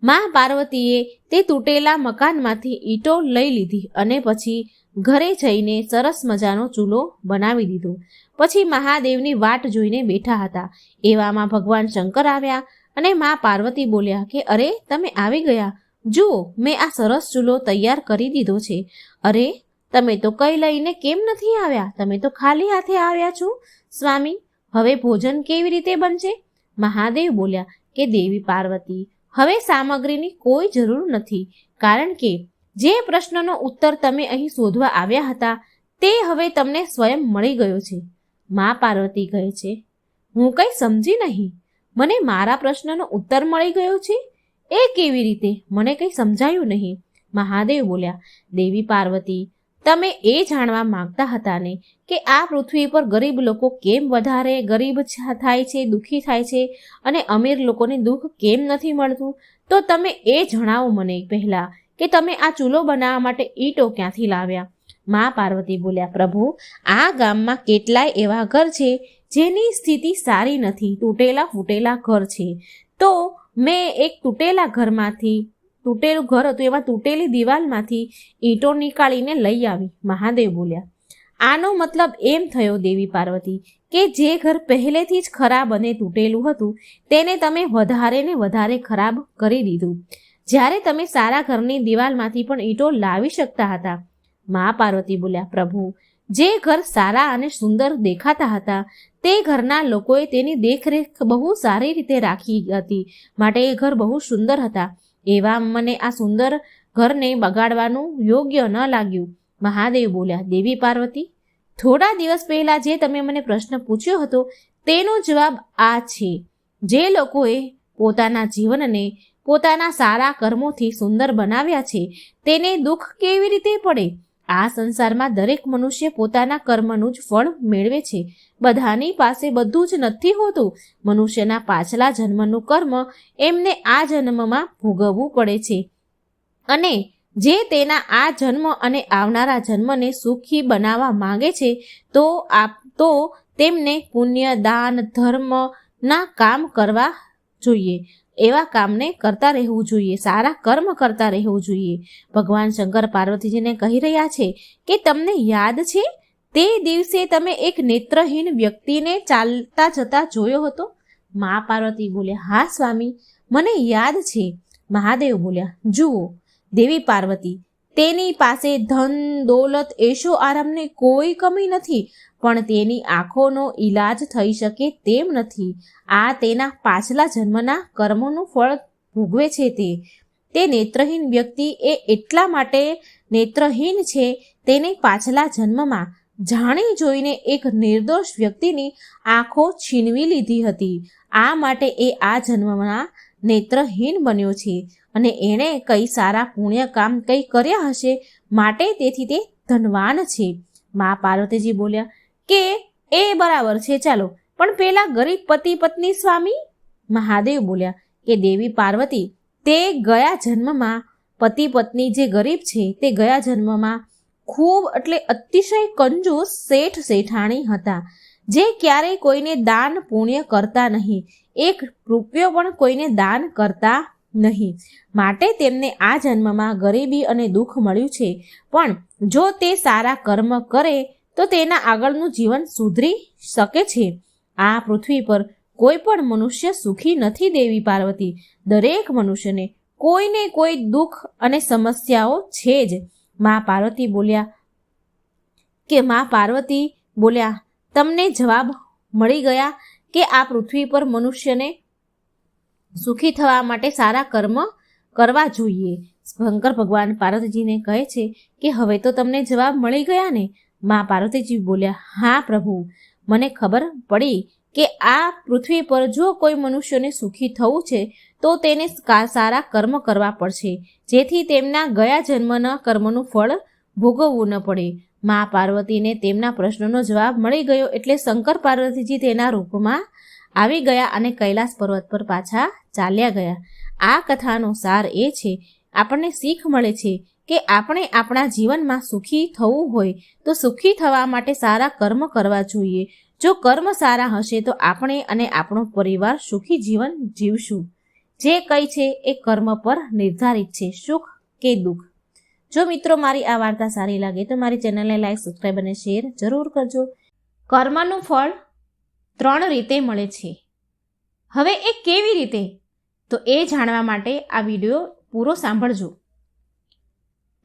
મા પાર્વતીએ તે તૂટેલા મકાનમાંથી ઈંટો લઈ લીધી અને પછી ઘરે જઈને સરસ મજાનો ચૂલો બનાવી દીધો. પછી મહાદેવની વાટ જોઈને બેઠા હતા. એવામાં ભગવાન શંકર આવ્યા અને મા પાર્વતી બોલ્યા કે અરે, તમે આવી ગયા. જુઓ, મેં આ સરસ ચૂલો તૈયાર કરી દીધો છે. અરે, તમે તો કંઈ લઈને કેમ નથી આવ્યા? તમે તો ખાલી હાથે આવ્યા છો. સ્વામી, હવે ભોજન કેવી રીતે બનશે? મહાદેવ બોલ્યા કે દેવી પાર્વતી, હવે સામગ્રીની કોઈ જરૂર નથી, કારણ કે જે પ્રશ્નનો ઉત્તર તમે અહીં શોધવા આવ્યા હતા તે હવે તમને સ્વયં મળી ગયો છે. મા પાર્વતી કહે છે, હું કંઈ સમજી નહીં. મને મારા પ્રશ્નનો ઉત્તર મળી ગયો છે? એ કેવી રીતે? મને કંઈ સમજાયું નહીં. મહાદેવ બોલ્યા, દેવી પાર્વતી, તમે એ જાણવા માંગતા હતા ને કે આ પૃથ્વી પર ગરીબ લોકો કેમ વધારે ગરીબ થાય છે, દુઃખી થાય છે, અને અમીર લોકોને દુઃખ કેમ નથી મળતું? તો તમે એ જણાવો મને પહેલાં કે તમે આ ચૂલો બનાવવા માટે ઈંટો ક્યાંથી લાવ્યા? મા પાર્વતી બોલ્યા, પ્રભુ, આ ગામમાં કેટલાય એવા ઘર છે જેની સ્થિતિ સારી નથી, તૂટેલા ફૂટેલા ઘર છે. તો મેં એક તૂટેલું ઘર હતું, એમાં તૂટેલી દિવાલમાંથી ઈંટો નીકાળીને લઈ આવી. મહાદેવ બોલ્યા, આનો મતલબ એમ થયો દેવી પાર્વતી કે જે ઘર પહેલેથી જ ખરાબ અને તૂટેલું હતું તેને તમે વધારે ને વધારે ખરાબ કરી દીધું, જ્યારે તમે સારા ઘરની દિવાલમાંથી પણ ઈંટો લાવી શકતા હતા. મા પાર્વતી બોલ્યા, પ્રભુ, જે ઘર સારા અને સુંદર દેખાતા હતા તે ઘરના લોકોએ તેની દેખરેખ બહુ સારી રીતે રાખી હતી, માટે એ ઘર બહુ સુંદર હતા. એવા મને આ સુંદર ઘરને બગાડવાનું યોગ્ય ન લાગ્યું. મહાદેવ બોલ્યા, દેવી પાર્વતી, થોડા દિવસ પહેલા જે તમે મને પ્રશ્ન પૂછ્યો હતો તેનો જવાબ આ છે. જે લોકોએ પોતાના જીવનને પોતાના સારા કર્મોથી સુંદર બનાવ્યા છે તેને દુઃખ કેવી રીતે પડે? આ સંસારમાં દરેક મનુષ્ય પોતાના કર્મનું જ ફળ મેળવે છે. બધાની પાસે બધું જ નથી હોતું. મનુષ્યના પાછલા જન્મનું કર્મ એમને આ જન્મમાં ભોગવવું પડે છે, અને જે તેના આ જન્મ અને આવનારા જન્મને સુખી બનાવવા માંગે છે તો તેમને પુણ્ય, દાન, ધર્મના કામ કરવા જોઈએ. એવા કામને કરતા રહેવું જોઈએ, સારા કર્મ કરતા રહેવું જોઈએ. ભગવાન શંકર પાર્વતીજીને કહી રહ્યા છે કે તમને યાદ છે તે દિવસે તમે એક નેત્રહીન વ્યક્તિને ચાલતા જતા જોયો હતો? મા પાર્વતી બોલ્યા, હા સ્વામી, મને યાદ છે. મહાદેવ બોલ્યા, જુઓ દેવી પાર્વતી, તેની પાસે ધન, દોલત, એશો આરામની કોઈ કમી નથી, પણ તેની આંખોનો ઈલાજ થઈ શકે તેમ નથી. આ તેના પાછલા જન્મના કર્મોનું ફળ ભોગવે છે. તે નેત્રહીન વ્યક્તિ એ એટલા માટે નેત્રહીન છે, તેને પાછલા જન્મમાં જાણી જોઈને એક નિર્દોષ વ્યક્તિની આંખો છીનવી લીધી હતી. આ માટે એ આ જન્મમાં નેત્રહીન બન્યો છે, અને એણે કઈ સારા પુણ્ય કામ કંઈ કર્યા હશે, માટે તેથી તે ધનવાન છે. મા પાર્વતીજી બોલ્યા કે એ બરાબર છે, ચાલો, પણ પેલા ગરીબ પતિ પત્ની સ્વામી? મહાદેવ બોલ્યા કે દેવી પાર્વતી, તે ગયા જન્મમાં પતિ પત્ની જે ગરીબ છે તે ગયા જન્મમાં ખૂબ એટલે અતિશય કંજૂસ શેઠ શેઠાણી હતા, જે ક્યારેય કોઈને દાન પુણ્ય કરતા નહીં, એક રૂપિયો પણ કોઈને દાન કરતા નહીં. માટે તેમને આ જન્મમાં ગરીબી અને દુઃખ મળ્યું છે. પણ જો તે સારા કર્મ કરે તો તેના આગળનું જીવન સુધરી શકે છે. આ પૃથ્વી પર કોઈ પણ મનુષ્ય સુખી નથી દેવી પાર્વતી. દરેક મનુષ્યને કોઈને કોઈ દુઃખ અને સમસ્યાઓ છે જ. મા પાર્વતી બોલ્યા તમને જવાબ મળી ગયા કે આ પૃથ્વી પર મનુષ્યને સુખી થવા માટે સારા કર્મ કરવા જોઈએ. શંકર ભગવાન પાર્વતીજીને કહે છે કે હવે તો તમને જવાબ મળી ગયા ને? મા પાર્વતીજી બોલ્યા, હા પ્રભુ, મને ખબર પડી કે આ પૃથ્વી પર જો કોઈ મનુષ્યને સુખી થવું છે તો તેને સારા કર્મ કરવા પડશે, જેથી તેમના ગયા જન્મના કર્મનું ફળ ભોગવવું ન પડે. મા પાર્વતીને તેમના પ્રશ્નનો જવાબ મળી ગયો એટલે શંકર પાર્વતીજી તેના રૂપમાં આવી ગયા અને કૈલાસ પર્વત પર પાછા ચાલ્યા ગયા. આ કથાનો સાર એ છે, આપણને શીખ મળે છે કે આપણે આપણા જીવનમાં સુખી થવું હોય તો સુખી થવા માટે સારા કર્મ કરવા જોઈએ. જો કર્મ સારા હશે તો આપણે અને આપણો પરિવાર સુખી જીવન જીવશું. જે કંઈ છે એ કર્મ પર નિર્ધારિત છે, સુખ કે દુઃખ. જો મિત્રો મારી આ વાર્તા સારી લાગે તો મારી ચેનલને લાઈક, સબસ્ક્રાઈબ અને શેર જરૂર કરજો. કર્મનું ફળ 3 રીતે મળે છે. હવે એ કેવી રીતે, તો એ જાણવા માટે આ વિડીયો પૂરો સાંભળજો.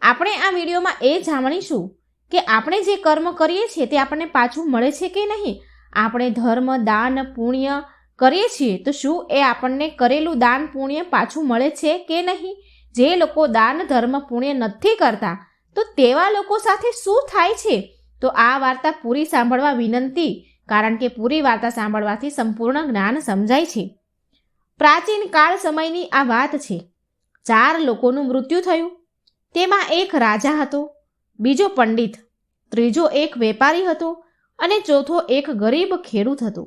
આપણે આ વિડીયોમાં એ જાણીશું કે આપણે જે કર્મ કરીએ છીએ તે આપણને પાછું મળે છે કે નહીં. આપણે ધર્મ, દાન, પુણ્ય કરીએ છીએ તો શું એ આપણને કરેલું દાન પુણ્ય પાછું મળે છે કે નહીં. જે લોકો દાન, ધર્મ, પુણ્ય નથી કરતા તો તેવા લોકો સાથે શું થાય છે, તો આ વાર્તા પૂરી સાંભળવા વિનંતી, કારણ કે પૂરી વાર્તા સાંભળવાથી સંપૂર્ણ જ્ઞાન સમજાય છે. પ્રાચીન કાળ સમયની આ વાત છે. 4 લોકોનું મૃત્યુ થયું. તેમાં એક રાજા હતો, બીજો પંડિત, ત્રીજો એક વેપારી હતો અને ચોથો એક ગરીબ ખેડૂત હતો.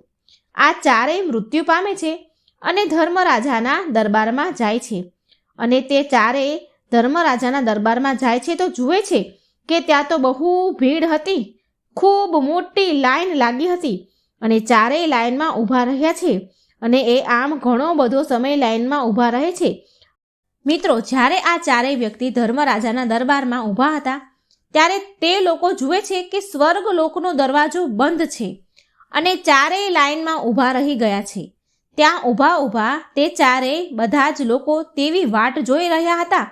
આ 4 મૃત્યુ પામે છે અને ધર્મરાજાના દરબારમાં જાય છે. અને તે 4 ધર્મરાજાના દરબારમાં જાય છે તો જુએ છે કે ત્યાં તો બહુ ભીડ હતી, ખૂબ મોટી લાઈન લાગી હતી અને 4 લાઈનમાં ઊભા રહ્યા છે અને એ આમ ઘણો બધો સમય લાઈનમાં ઊભા રહે છે. મિત્રો, જ્યારે આ 4 વ્યક્તિ ધર્મરાજાના દરબારમાં ઊભા હતા ત્યારે તે લોકો જુએ છે કે સ્વર્ગ લોકનો દરવાજો બંધ છે અને 4 લાઈનમાં ઊભા રહી ગયા છે. ત્યાં ઊભા તે 4 બધા જ લોકો તેવી વાટ જોઈ રહ્યા હતા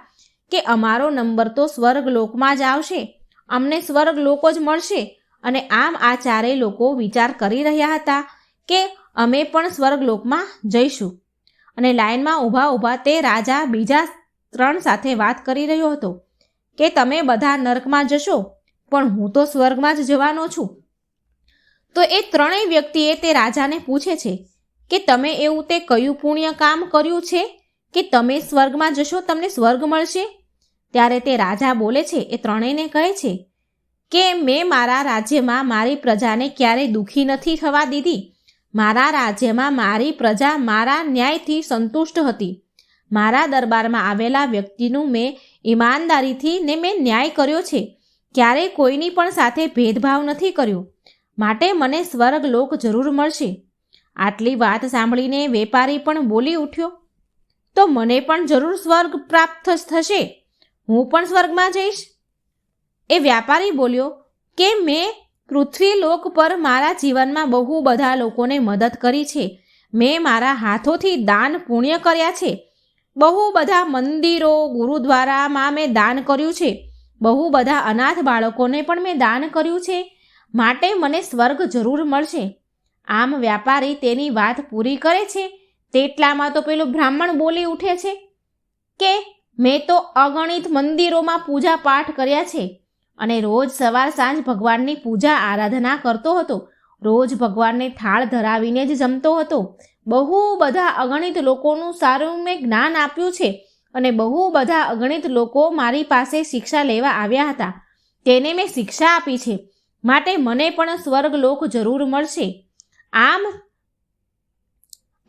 કે અમારો નંબર તો સ્વર્ગ લોકમાં જ આવશે, અમને સ્વર્ગ લોકો જ મળશે. અને આમ આ 4 લોકો વિચાર કરી રહ્યા હતા કે અમે પણ સ્વર્ગ લોકમાં જઈશું. અને લાઈનમાં ઊભા તે રાજા બીજા 3 સાથે વાત કરી રહ્યો હતો કે તમે બધા નરકમાં જશો પણ હું તો સ્વર્ગમાં જ જવાનો છું. તો એ 3 વ્યક્તિએ તે રાજાને પૂછે છે કે તમે એવું તે કયું પુણ્ય કામ કર્યું છે કે તમે સ્વર્ગમાં જશો, તમને સ્વર્ગ મળશે. ત્યારે તે રાજા બોલે છે, એ 3ને કહે છે કે મેં મારા રાજ્યમાં મારી પ્રજાને ક્યારેય દુઃખી નથી થવા દીધી. મારા રાજ્યમાં મારી પ્રજા મારા ન્યાયથી સંતુષ્ટ હતી. મારા દરબારમાં આવેલા વ્યક્તિનું મેં ઈમાનદારીથી ને મેં ન્યાય કર્યો છે. ક્યારેય કોઈની પણ સાથે ભેદભાવ નથી કર્યો. માટે મને સ્વર્ગ લોક જરૂર મળશે. આટલી વાત સાંભળીને વેપારી પણ બોલી ઉઠ્યો, તો મને પણ જરૂર સ્વર્ગ પ્રાપ્ત થશે, હું પણ સ્વર્ગમાં જઈશ. એ વ્યાપારી બોલ્યો કે મેં પૃથ્વી લોક પર મારા જીવનમાં બહુ બધા લોકોને મદદ કરી છે. મેં મારા હાથોથી દાન પુણ્ય કર્યા છે. બહુ બધા મંદિરો, ગુરુદ્વારામાં મેં દાન કર્યું છે. બહુ બધા અનાથ બાળકોને પણ મેં દાન કર્યું છે. માટે મને સ્વર્ગ જરૂર મળશે. આમ વ્યાપારી તેની વાત પૂરી કરે છે તેટલામાં તો પેલો બ્રાહ્મણ બોલી ઉઠે છે કે મેં તો અગણિત મંદિરોમાં પૂજા પાઠ કર્યા છે અને રોજ સવાર સાંજ ભગવાનની પૂજા આરાધના કરતો હતો. રોજ ભગવાનને થાળ ધરાવીને જ જમતો હતો. બહુ બધા અગણિત લોકોનું સારું મેં જ્ઞાન આપ્યું છે અને બહુ બધા અગણિત લોકો મારી પાસે શિક્ષા લેવા આવ્યા હતા. તેને મેં શિક્ષા આપી છે. માટે મને પણ સ્વર્ગ લોક જરૂર મળશે.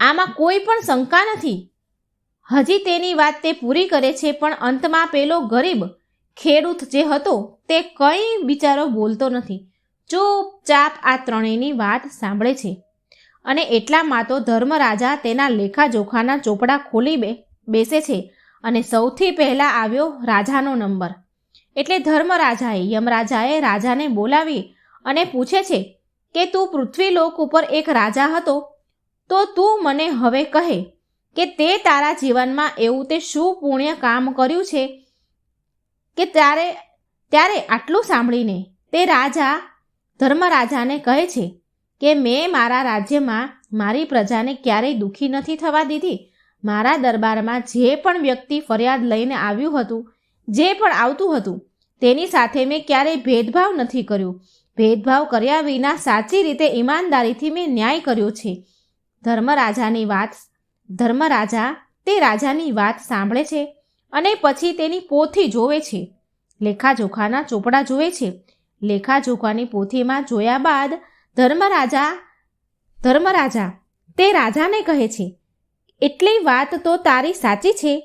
આમાં કોઈ પણ શંકા નથી. હજી તેની વાત તે પૂરી કરે છે પણ અંતમાં પેલો ગરીબ ખેડૂત જે હતો તે કંઈ બિચારો બોલતો નથી. ચૂપચાપ આ 3ની વાત સાંભળે છે. અને એટલામાં તો ધર્મરાજા તેના લેખાજોખાના ચોપડા ખોલી બેસે છે અને સૌથી પહેલાં આવ્યો રાજાનો નંબર. એટલે ધર્મરાજાએ, યમરાજાએ રાજાને બોલાવી અને પૂછે છે કે તું પૃથ્વીલોક ઉપર એક રાજા હતો, તો તું મને હવે કહે કે તે તારા જીવનમાં એવું તે શું પુણ્ય કામ કર્યું છે કે ત્યારે આટલું સાંભળીને તે રાજા ધર્મરાજાને કહે છે કે મેં મારા રાજ્યમાં મારી પ્રજાને ક્યારેય દુઃખી નથી થવા દીધી. મારા દરબારમાં જે પણ વ્યક્તિ ફરિયાદ લઈને આવ્યું હતું, જે પણ આવતું હતું તેની સાથે મેં ક્યારેય ભેદભાવ નથી કર્યું. ભેદભાવ કર્યા વિના સાચી રીતે ઈમાનદારીથી મેં ન્યાય કર્યો છે. ધર્મરાજા તે રાજાની વાત સાંભળે છે અને પછી તેની પોથી જોવે છે. લેખાજોખાના ચોપડા જોવે છે. લેખાજોખાની પોથીમાં જોયા બાદ ધર્મરાજા તે રાજાને કહે છે, એટલી વાત તો તારી સાચી છે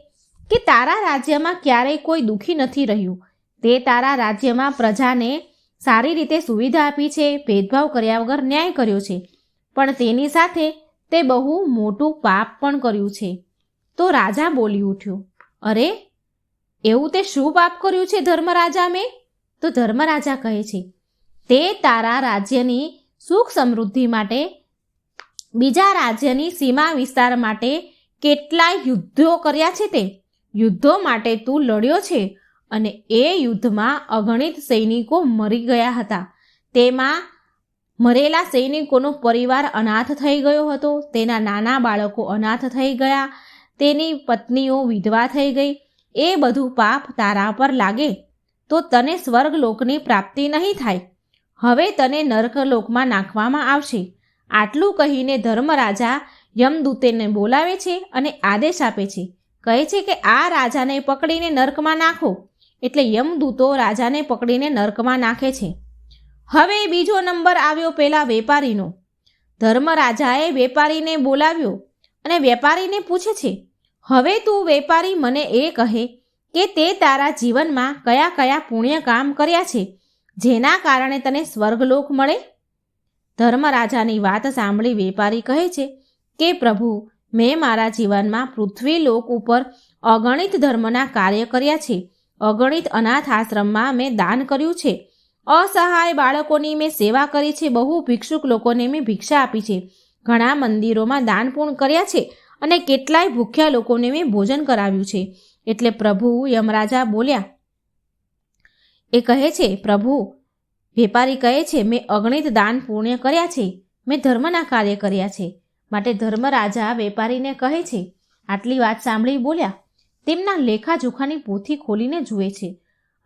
કે તારા રાજ્યમાં ક્યારેય કોઈ દુઃખી નથી રહ્યું. તે તારા રાજ્યમાં પ્રજાને સારી રીતે સુવિધા આપી છે, ભેદભાવ કર્યા વગર ન્યાય કર્યો છે, પણ તેની સાથે તે બહુ મોટું પાપ પણ કર્યું છે. તો રાજા બોલી ઉઠ્યો, અરે એવું તે શું પાપ કર્યું છે ધર્મરાજા મેં? તો ધર્મરાજા કહે છે, તે તારા રાજ્યની સુખ સમૃદ્ધિ માટે બીજા રાજ્યની સીમા વિસ્તાર માટે કેટલાય યુદ્ધો કર્યા છે. તે યુદ્ધો માટે તું લડ્યો છે અને એ યુદ્ધમાં અગણિત સૈનિકો મરી ગયા હતા. તેમાં મરેલા સૈનિકોનો પરિવાર અનાથ થઈ ગયો હતો. તેના નાના બાળકો અનાથ થઈ ગયા. તેની પત્નીઓ વિધવા થઈ ગઈ. એ બધું પાપ તારા પર લાગે તો તને સ્વર્ગલોકની પ્રાપ્તિ નહીં થાય. હવે તને નરકલોકમાં નાખવામાં આવશે. આટલું કહીને ધર્મરાજા યમદૂતને બોલાવે છે અને આદેશ આપે છે. કહે છે કે આ રાજાને પકડીને નર્કમાં નાખો. એટલે યમદૂતો રાજાને પકડીને નર્કમાં નાખે છે. હવે બીજો નંબર આવ્યો પેલા વેપારીનો. ધર્મરાજાએ વેપારીને બોલાવ્યો અને વેપારીને પૂછે છે, હવે તું વેપારી મને એ કહે કે તે તારા જીવનમાં કયા કયા પુણ્ય કામ કર્યા છે જેના કારણે તને સ્વર્ગલોક મળે? ધર્મરાજાની વાત સાંભળી વેપારી કહે છે કે પ્રભુ, મેં મારા જીવનમાં પૃથ્વી લોક ઉપર અગણિત ધર્મના કાર્ય કર્યા છે. અગણિત અનાથ આશ્રમમાં મેં દાન કર્યું છે. અસહાય બાળકોની મેં સેવા કરી છે. બહુ ભિક્ષુક લોકોને મેં ભિક્ષા આપી છે. ઘણા મંદિરોમાં દાન પૂર્ણ કર્યા છે અને કેટલાય ભૂખ્યા લોકોને મેં ભોજન કરાવ્યું છે. એટલે પ્રભુ યમરાજા બોલ્યા. એ કહે છે, પ્રભુ, વેપારી કહે છે, મેં અગણિત દાન પુણ્ય કર્યા છે. મેં ધર્મના કાર્ય કર્યા છે. માટે ધર્મરાજા વેપારીને કહે છે. આટલી વાત સાંભળી બોલ્યા. તેમના લેખાજોખાની પોથી ખોલીને જુએ છે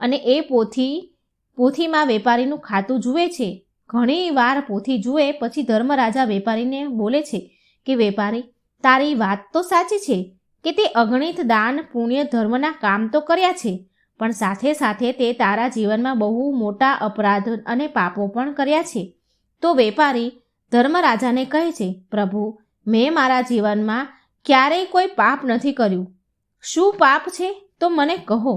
અને એ પોથીમાં વેપારીનું ખાતું જુએ છે. ઘણી વાર પોથી જુએ પછી ધર્મરાજા વેપારીને બોલે છે કે વેપારી, તારી વાત તો સાચી છે કે તે અગણિત દાન પુણ્ય ધર્મના કામ તો કર્યા છે, પણ સાથે સાથે તે તારા જીવનમાં બહુ મોટા અપરાધ અને પાપો પણ કર્યા છે. તો વેપારી ધર્મરાજાને કહે છે, પ્રભુ, મેં મારા જીવનમાં ક્યારેય કોઈ પાપ નથી કર્યું. શું પાપ છે તો મને કહો.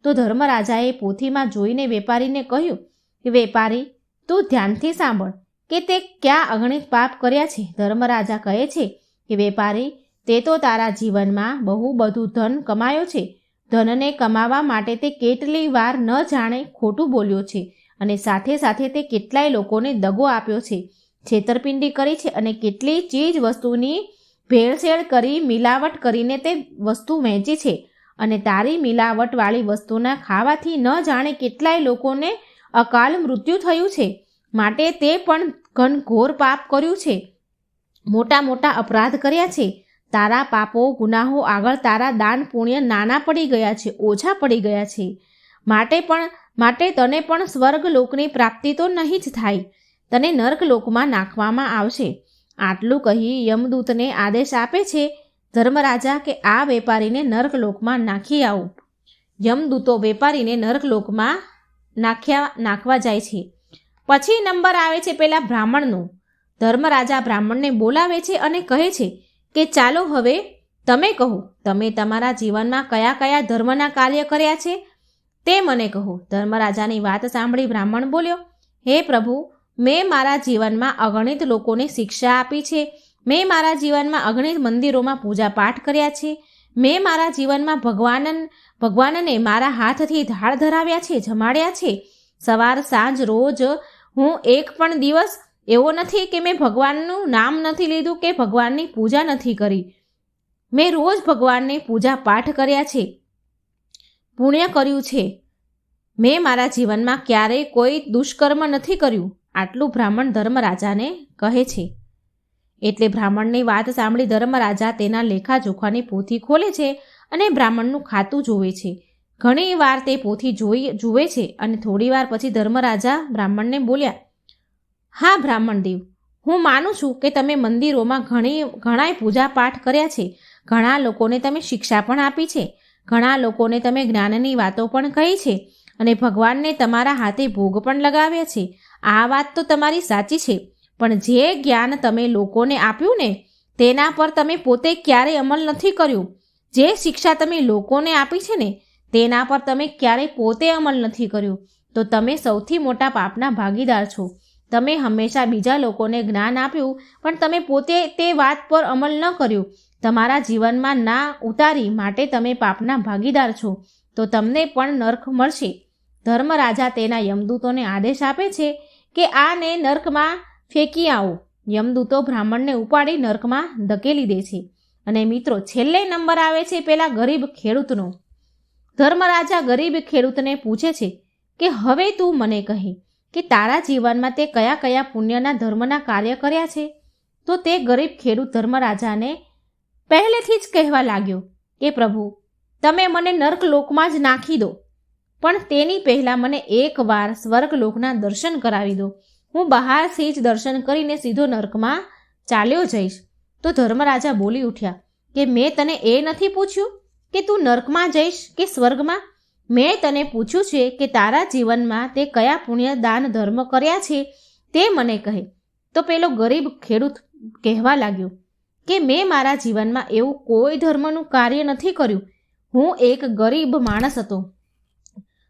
તો ધર્મરાજાએ પોથીમાં જોઈને વેપારીને કહ્યું કે વેપારી, તું ધ્યાનથી સાંભળ કે તે ક્યાં અગણિત પાપ કર્યા છે. ધર્મરાજા કહે છે કે વેપારી, તે તો તારા જીવનમાં બહુ બધું ધન કમાયો છે. ધનને કમાવા માટે તે કેટલી વાર ન જાણે ખોટું બોલ્યો છે અને સાથે સાથે તે કેટલાય લોકોને દગો આપ્યો છે, છેતરપિંડી કરી છે અને કેટલી ચીજ વસ્તુની ભેળસેળ કરી મિલાવટ કરીને તે વસ્તુ વહેંચી છે અને તારી મિલાવટવાળી વસ્તુના ખાવાથી ન જાણે કેટલાય લોકોને અકાલ મૃત્યુ થયું છે. માટે તે પણ ઘનઘોર પાપ કર્યું છે. મોટા મોટા અપરાધ કર્યા છે. તારા પાપો ગુનાહો આગળ તારા દાન પુણ્ય નાના પડી ગયા છે, ઓછા પડી ગયા છે. માટે તને પણ સ્વર્ગલોકની પ્રાપ્તિ તો નહીં જ થાય. તને નર્કલોકમાં નાખવામાં આવશે. આટલું કહી યમદૂતને આદેશ આપે છે ધર્મરાજા કે આ વેપારીને નર્કલોકમાં નાખી આવો. યમદૂતો વેપારીને નર્કલોકમાં નાખવા જાય છે. પછી નંબર આવે છે પેલા બ્રાહ્મણનો. ધર્મરાજા બ્રાહ્મણને બોલાવે છે અને કહે છે કે ચાલો હવે તમે કહો, તમે તમારા જીવનમાં કયા કયા ધર્મના કાર્ય કર્યા છે તે મને કહો. ધર્મરાજાની વાત સાંભળી બ્રાહ્મણ બોલ્યો, હે પ્રભુ, મેં મારા જીવનમાં અગણિત લોકોને શિક્ષા આપી છે. મેં મારા જીવનમાં અગણિત મંદિરોમાં પૂજા પાઠ કર્યા છે. મેં મારા જીવનમાં ભગવાનને મારા હાથથી ધાળ ધરાવ્યા છે, જમાડ્યા છે. સવાર સાંજ રોજ હું એક પણ દિવસ એવો નથી કે મેં ભગવાનનું નામ નથી લીધું કે ભગવાનની પૂજા નથી કરી. મેં રોજ ભગવાનની પૂજા પાઠ કર્યા છે, પુણ્ય કર્યું છે. મેં મારા જીવનમાં ક્યારેય કોઈ દુષ્કર્મ નથી કર્યું. આટલું બ્રાહ્મણ ધર્મરાજાને કહે છે. એટલે બ્રાહ્મણની વાત સાંભળી ધર્મરાજા તેના લેખાજોખાની પોથી ખોલે છે અને બ્રાહ્મણનું ખાતું જોવે છે. ઘણી વાર તે પોથી જુએ છે અને થોડી વાર પછી ધર્મરાજા બ્રાહ્મણને બોલ્યા હા બ્રાહ્મણદેવ, હું માનું છું કે તમે મંદિરોમાં ઘણાય પૂજા પાઠ કર્યા છે, ઘણા લોકોને તમે શિક્ષા પણ આપી છે, ઘણા લોકોને તમે જ્ઞાનની વાતો પણ કહી છે અને ભગવાનને તમારા હાથે ભોગ પણ લગાવ્યા છે. આ વાત તો તમારી સાચી છે, પણ જે જ્ઞાન તમે લોકોને આપ્યું ને તેના પર તમે પોતે ક્યારેય અમલ નથી કર્યો. જે શિક્ષા તમે લોકોને આપી છે ને તેના પર તમે ક્યારેય પોતે અમલ નથી કર્યો. તો તમે સૌથી મોટા પાપના ભાગીદાર છો. તમે હંમેશા બીજા લોકોને જ્ઞાન આપ્યું પણ તમે પોતે તે વાત પર અમલ ન કર્યો, તમારા જીવનમાં ના ઉતારી, માટે તમે પાપના ભાગીદાર છો. તો તમને પણ નર્ક મળશે. ધર્મરાજા તેના યમદૂતોને આદેશ આપે છે કે આને નર્કમાં ફેંકી આવો. યમદૂતો બ્રાહ્મણને ઉપાડી નર્કમાં ધકેલી દે છે. અને મિત્રો, છેલ્લે નંબર આવે છે પેલા ગરીબ ખેડૂતનો. ધર્મરાજા ગરીબ ખેડૂતને પૂછે છે કે હવે તું મને કહે કે તારા જીવનમાં તે કયા કયા પુણ્યના ધર્મના કાર્ય કર્યા છે. તો તે ગરીબ ખેડૂત ધર્મરાજાને પહેલેથી જ કહેવા લાગ્યો કે પ્રભુ, તમે મને નર્કલોકમાં જ નાખી દો, પણ તેની પહેલાં મને એકવાર સ્વર્ગલોકના દર્શન કરાવી દો. હું બહારથી જ દર્શન કરીને સીધો નર્કમાં ચાલ્યો જઈશ. તો ધર્મરાજા બોલી ઉઠ્યા કે મેં તને એ નથી પૂછ્યું કે તું નર્કમાં જઈશ કે સ્વર્ગમાં. મેં તને પૂછ્યું છે કે તારા જીવનમાં તે કયા પુણ્ય દાન ધર્મ કર્યા છે તે મને કહે. તો પેલો ગરીબ ખેડૂત કહેવા લાગ્યો કે મેં મારા જીવનમાં એવું કોઈ ધર્મનું કાર્ય નથી કર્યું. હું એક ગરીબ માણસ હતો.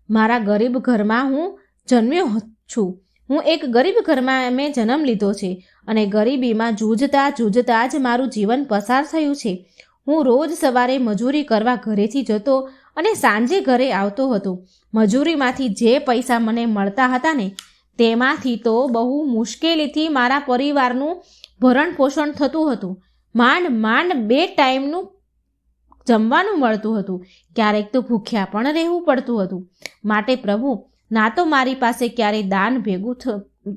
મારા ગરીબ ઘરમાં હું જન્મ્યો છું. હું એક ગરીબ ઘરમાં મેં જન્મ લીધો છે અને ગરીબીમાં જૂજતા જ મારું જીવન પસાર થયું છે. હું રોજ સવારે મજૂરી કરવા ઘરેથી જતો અને સાંજે ઘરે આવતો હતો. મજૂરીમાંથી જે પૈસા મને મળતા હતા ને તેમાંથી તો બહુ મુશ્કેલીથી મારા પરિવારનું ભરણ પોષણ થતું હતું. માંડ 2 ટાઈમનું જમવાનું મળતું હતું. ક્યારેક તો ભૂખ્યા પણ રહેવું પડતું હતું. માટે પ્રભુ, ના તો મારી પાસે ક્યારેય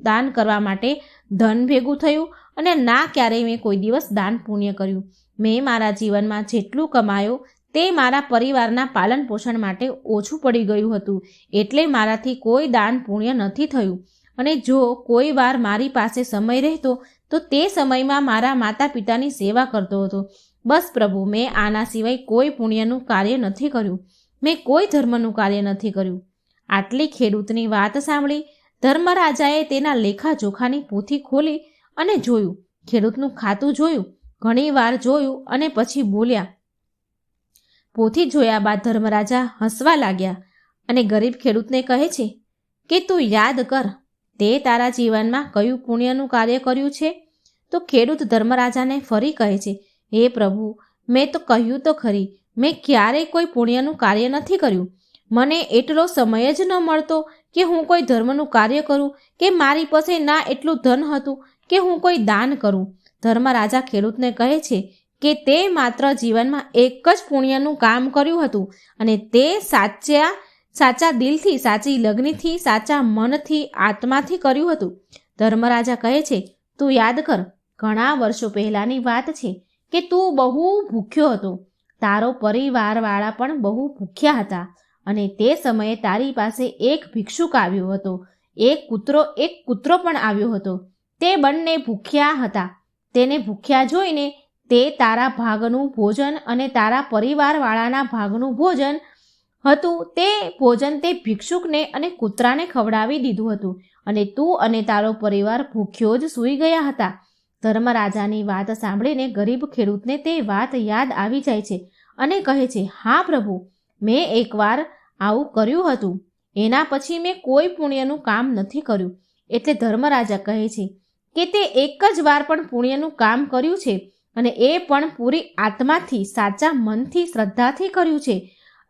દાન કરવા માટે ધન ભેગું થયું અને ના ક્યારેય મેં કોઈ દિવસ દાન પુણ્ય કર્યું. મેં મારા જીવનમાં જેટલું કમાયું તે મારા પરિવારના પાલન પોષણ માટે ઓછું પડી ગયું હતું. એટલે મારાથી કોઈ દાન પુણ્ય નથી થયું. અને જો કોઈ વાર મારી પાસે સમય રહેતો તો તે સમયમાં મારા માતા પિતાની સેવા કરતો હતો. બસ પ્રભુ, મેં આના સિવાય કોઈ પુણ્યનું કાર્ય નથી કર્યું. મેં કોઈ ધર્મનું કાર્ય નથી કર્યું. આટલી ખેડૂતની વાત સાંભળી ધર્મરાજાએ તેના લેખાજોખાની પોથી ખોલી અને જોયું. ખેડૂતનું ખાતું જોયું, ઘણી વાર જોયું અને પછી બોલ્યા. પોથી જોયા બાદ ધર્મરાજા હસવા લાગ્યા અને ગરીબ ખેડૂતને કહે છે કે તું યાદ કર, તે તારા જીવનમાં કયું પુણ્યનું કાર્ય કર્યું છે? તો ખેડૂત ધર્મરાજાને ફરી કહે છે, હે પ્રભુ, મેં તો કહ્યું તો ખરી, મેં ક્યારેય કોઈ પુણ્યનું કાર્ય નથી કર્યું. મને એટલો સમય જ ન મળતો કે હું કોઈ ધર્મનું કાર્ય કરું, કે મારી પાસે ના એટલું ધન હતું કે હું કોઈ દાન કરું. ધર્મરાજા ખેડૂતને કહે છે કે તે માત્ર જીવનમાં એક જ પુણ્યનું કામ કર્યું હતું અને તે સાચા દિલથી, સાચી લગ્નથી, સાચા મનથી, આત્માથી કર્યું હતું. ધર્મરાજા કહે છે, તું યાદ કર, ઘણા વર્ષો પહેલાંની વાત છે કે તું બહુ ભૂખ્યો હતો. તારો પરિવારવાળા પણ બહુ ભૂખ્યા હતા અને તે સમયે તારી પાસે એક ભિક્ષુક આવ્યો હતો. એક કૂતરો પણ આવ્યો હતો. તે બંને ભૂખ્યા હતા. તેને ભૂખ્યા જોઈને તે તારા ભાગનું ભોજન અને તારા પરિવારવાળાના ભાગનું ભોજન હતું તે ભોજન તે ભિક્ષુકને અને કૂતરાને ખવડાવી દીધું હતું અને તું અને તારો પરિવાર ભૂખ્યો જ સૂઈ ગયા હતા. ધર્મરાજાની વાત સાંભળીને ગરીબ ખેડૂતને તે વાત યાદ આવી જાય છે અને કહે છે, હા પ્રભુ, મેં એકવાર આવું કર્યું હતું. એના પછી મેં કોઈ પુણ્યનું કામ નથી કર્યું. એટલે ધર્મરાજા કહે છે કે તે એક જ વાર પણ પુણ્યનું કામ કર્યું છે અને એ પણ પૂરી આત્માથી, સાચા મનથી, શ્રદ્ધાથી કર્યું છે.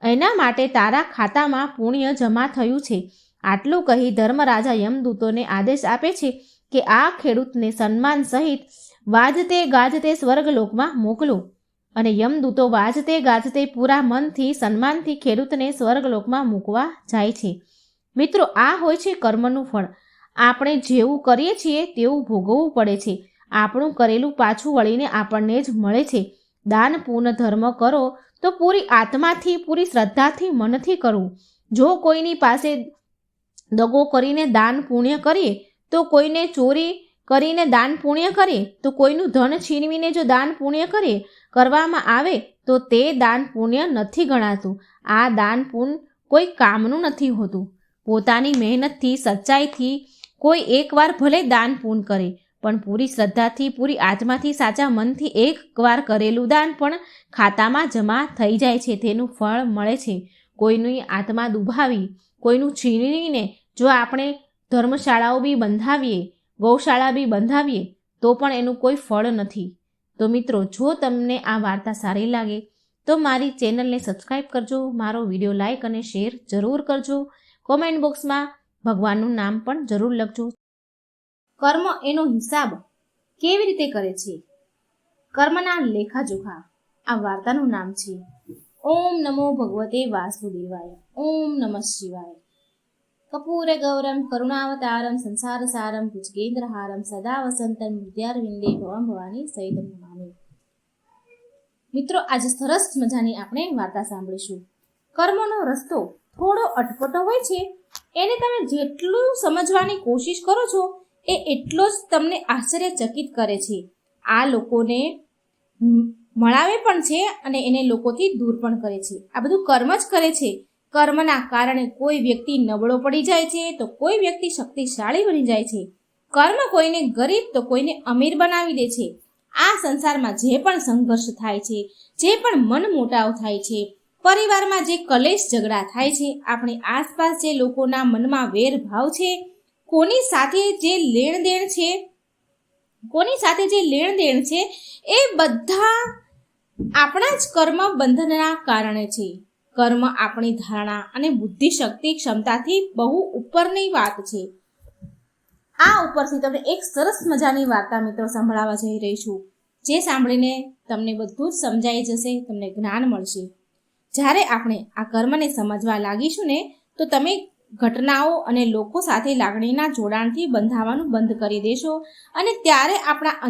એના માટે તારા ખાતામાં પુણ્ય જમા થયું છે. આટલું કહી ધર્મરાજા યમદૂતોને આદેશ આપે છે કે આ ખેડૂતને સન્માન સહિત વાજતે ગાજતે સ્વર્ગલોકમાં મોકલો. અને યમદૂતો વાજતે ગાજતે પૂરા મનથી, સન્માનથી ખેડૂતને સ્વર્ગલોકમાં મૂકવા જાય છે. મિત્રો, આ હોય છે કર્મનું ફળ. આપણે જેવું કરીએ છીએ તેવું ભોગવવું પડે છે. આપણું કરેલું પાછું વળીને આપણને જ મળે છે. દાન પૂર્ણ ધર્મ કરો તો પૂરી આત્માથી, પૂરી શ્રદ્ધાથી, મનથી કરવું. જો કોઈની પાસે દગો કરીને દાન પુણ્ય કરીએ તો કોઈને ચોરી કરીને દાન પુણ્ય કરે, તો કોઈનું ધન છીનવીને જો દાન પુણ્ય કરવામાં આવે તો તે દાન પુણ્ય નથી ગણાતું. આ દાન પુણ્ય કોઈ કામનું નથી હોતું. પોતાની મહેનતથી, સચ્ચાઈથી કોઈ એકવાર ભલે દાન પુણ્ય કરે, પણ પૂરી શ્રદ્ધાથી, પૂરી આત્માથી, સાચા મનથી એકવાર કરેલું દાન પણ ખાતામાં જમા થઈ જાય છે, તેનું ફળ મળે છે. કોઈની આત્મા દુભાવી, કોઈનું છીનવીને જો આપણે ધર્મશાળાઓ બી બંધાવીએ, ગૌશાળા બી બંધાવીએ તો પણ એનું કોઈ ફળ નથી. તો મિત્રો, જો તમને આ વાર્તા સારી લાગે તો મારી ચેનલને સબસ્ક્રાઈબ કરજો, મારો વિડીયો લાઈક અને શેર જરૂર કરજો. કોમેન્ટ બોક્સમાં ભગવાનનું નામ પણ જરૂર લખજો. કર્મ એનો હિસાબ કેવી રીતે કરે છે? કર્મના લેખાજોખા આ વાર્તાનું નામ છે. ઓમ નમો ભગવતે વાસુદેવાય. ઓમ નમઃ શિવાય. કપૂર ગૌરમ કરુણાવતારમ સંસાર સારમ ભુજગેન્દ્રહારમ સદા વસંતમ વિદ્યારવિંદે ભવમ ભવાની સહિતમ નમામિ. મિત્રો, આજે સરસ મજાની આપણે વાર્તા સાંભળીશું. કર્મનો રસ્તો થોડો અટપટો હોય છે. એને તમે જેટલું સમજવાની કોશિશ કરો છો એ એટલો જ તમને આશ્ચર્યચકિત કરે છે. આ લોકોને મળાવે પણ છે અને એને લોકોથી દૂર પણ કરે છે. આ બધું કર્મ જ કરે છે. કર્મના કારણે કોઈ વ્યક્તિ નબળો પડી જાય છે તો કોઈ વ્યક્તિ શક્તિશાળી બની જાય છે. કર્મ કોઈને ગરીબ તો કોઈને અમીર બનાવી દે છે. આ સંસારમાં જે પણ સંઘર્ષ થાય છે, જે પણ મન મોટાવ થાય છે, પરિવારમાં જે કલેશ ઝઘડા થાય છે, આપણી આસપાસ જે લોકોના મનમાં વેર ભાવ છે, કોની સાથે જે લેણ દેણ છે એ બધા આપણા જ કર્મ બંધનના કારણે છે. કર્મ આપણી ધારણા અને બુદ્ધિ શક્તિ ક્ષમતાથી બહુ ઉપરની વાત છે. આ ઉપરથી તમને એક સરસ મજાની વાર્તા મિત્રો સંભળાવવા જઈ રહી છું, જે સાંભળીને તમને બધું જ સમજાઈ જશે, તમને જ્ઞાન મળશે. જ્યારે આપણે આ કર્મને સમજવા લાગીશું ને તો તમે ઘટનાઓ અને લોકો સાથે લાગણીના જોડાણથી બંધાવાનું બંધ કરી દેશો અને ત્યારે આપણા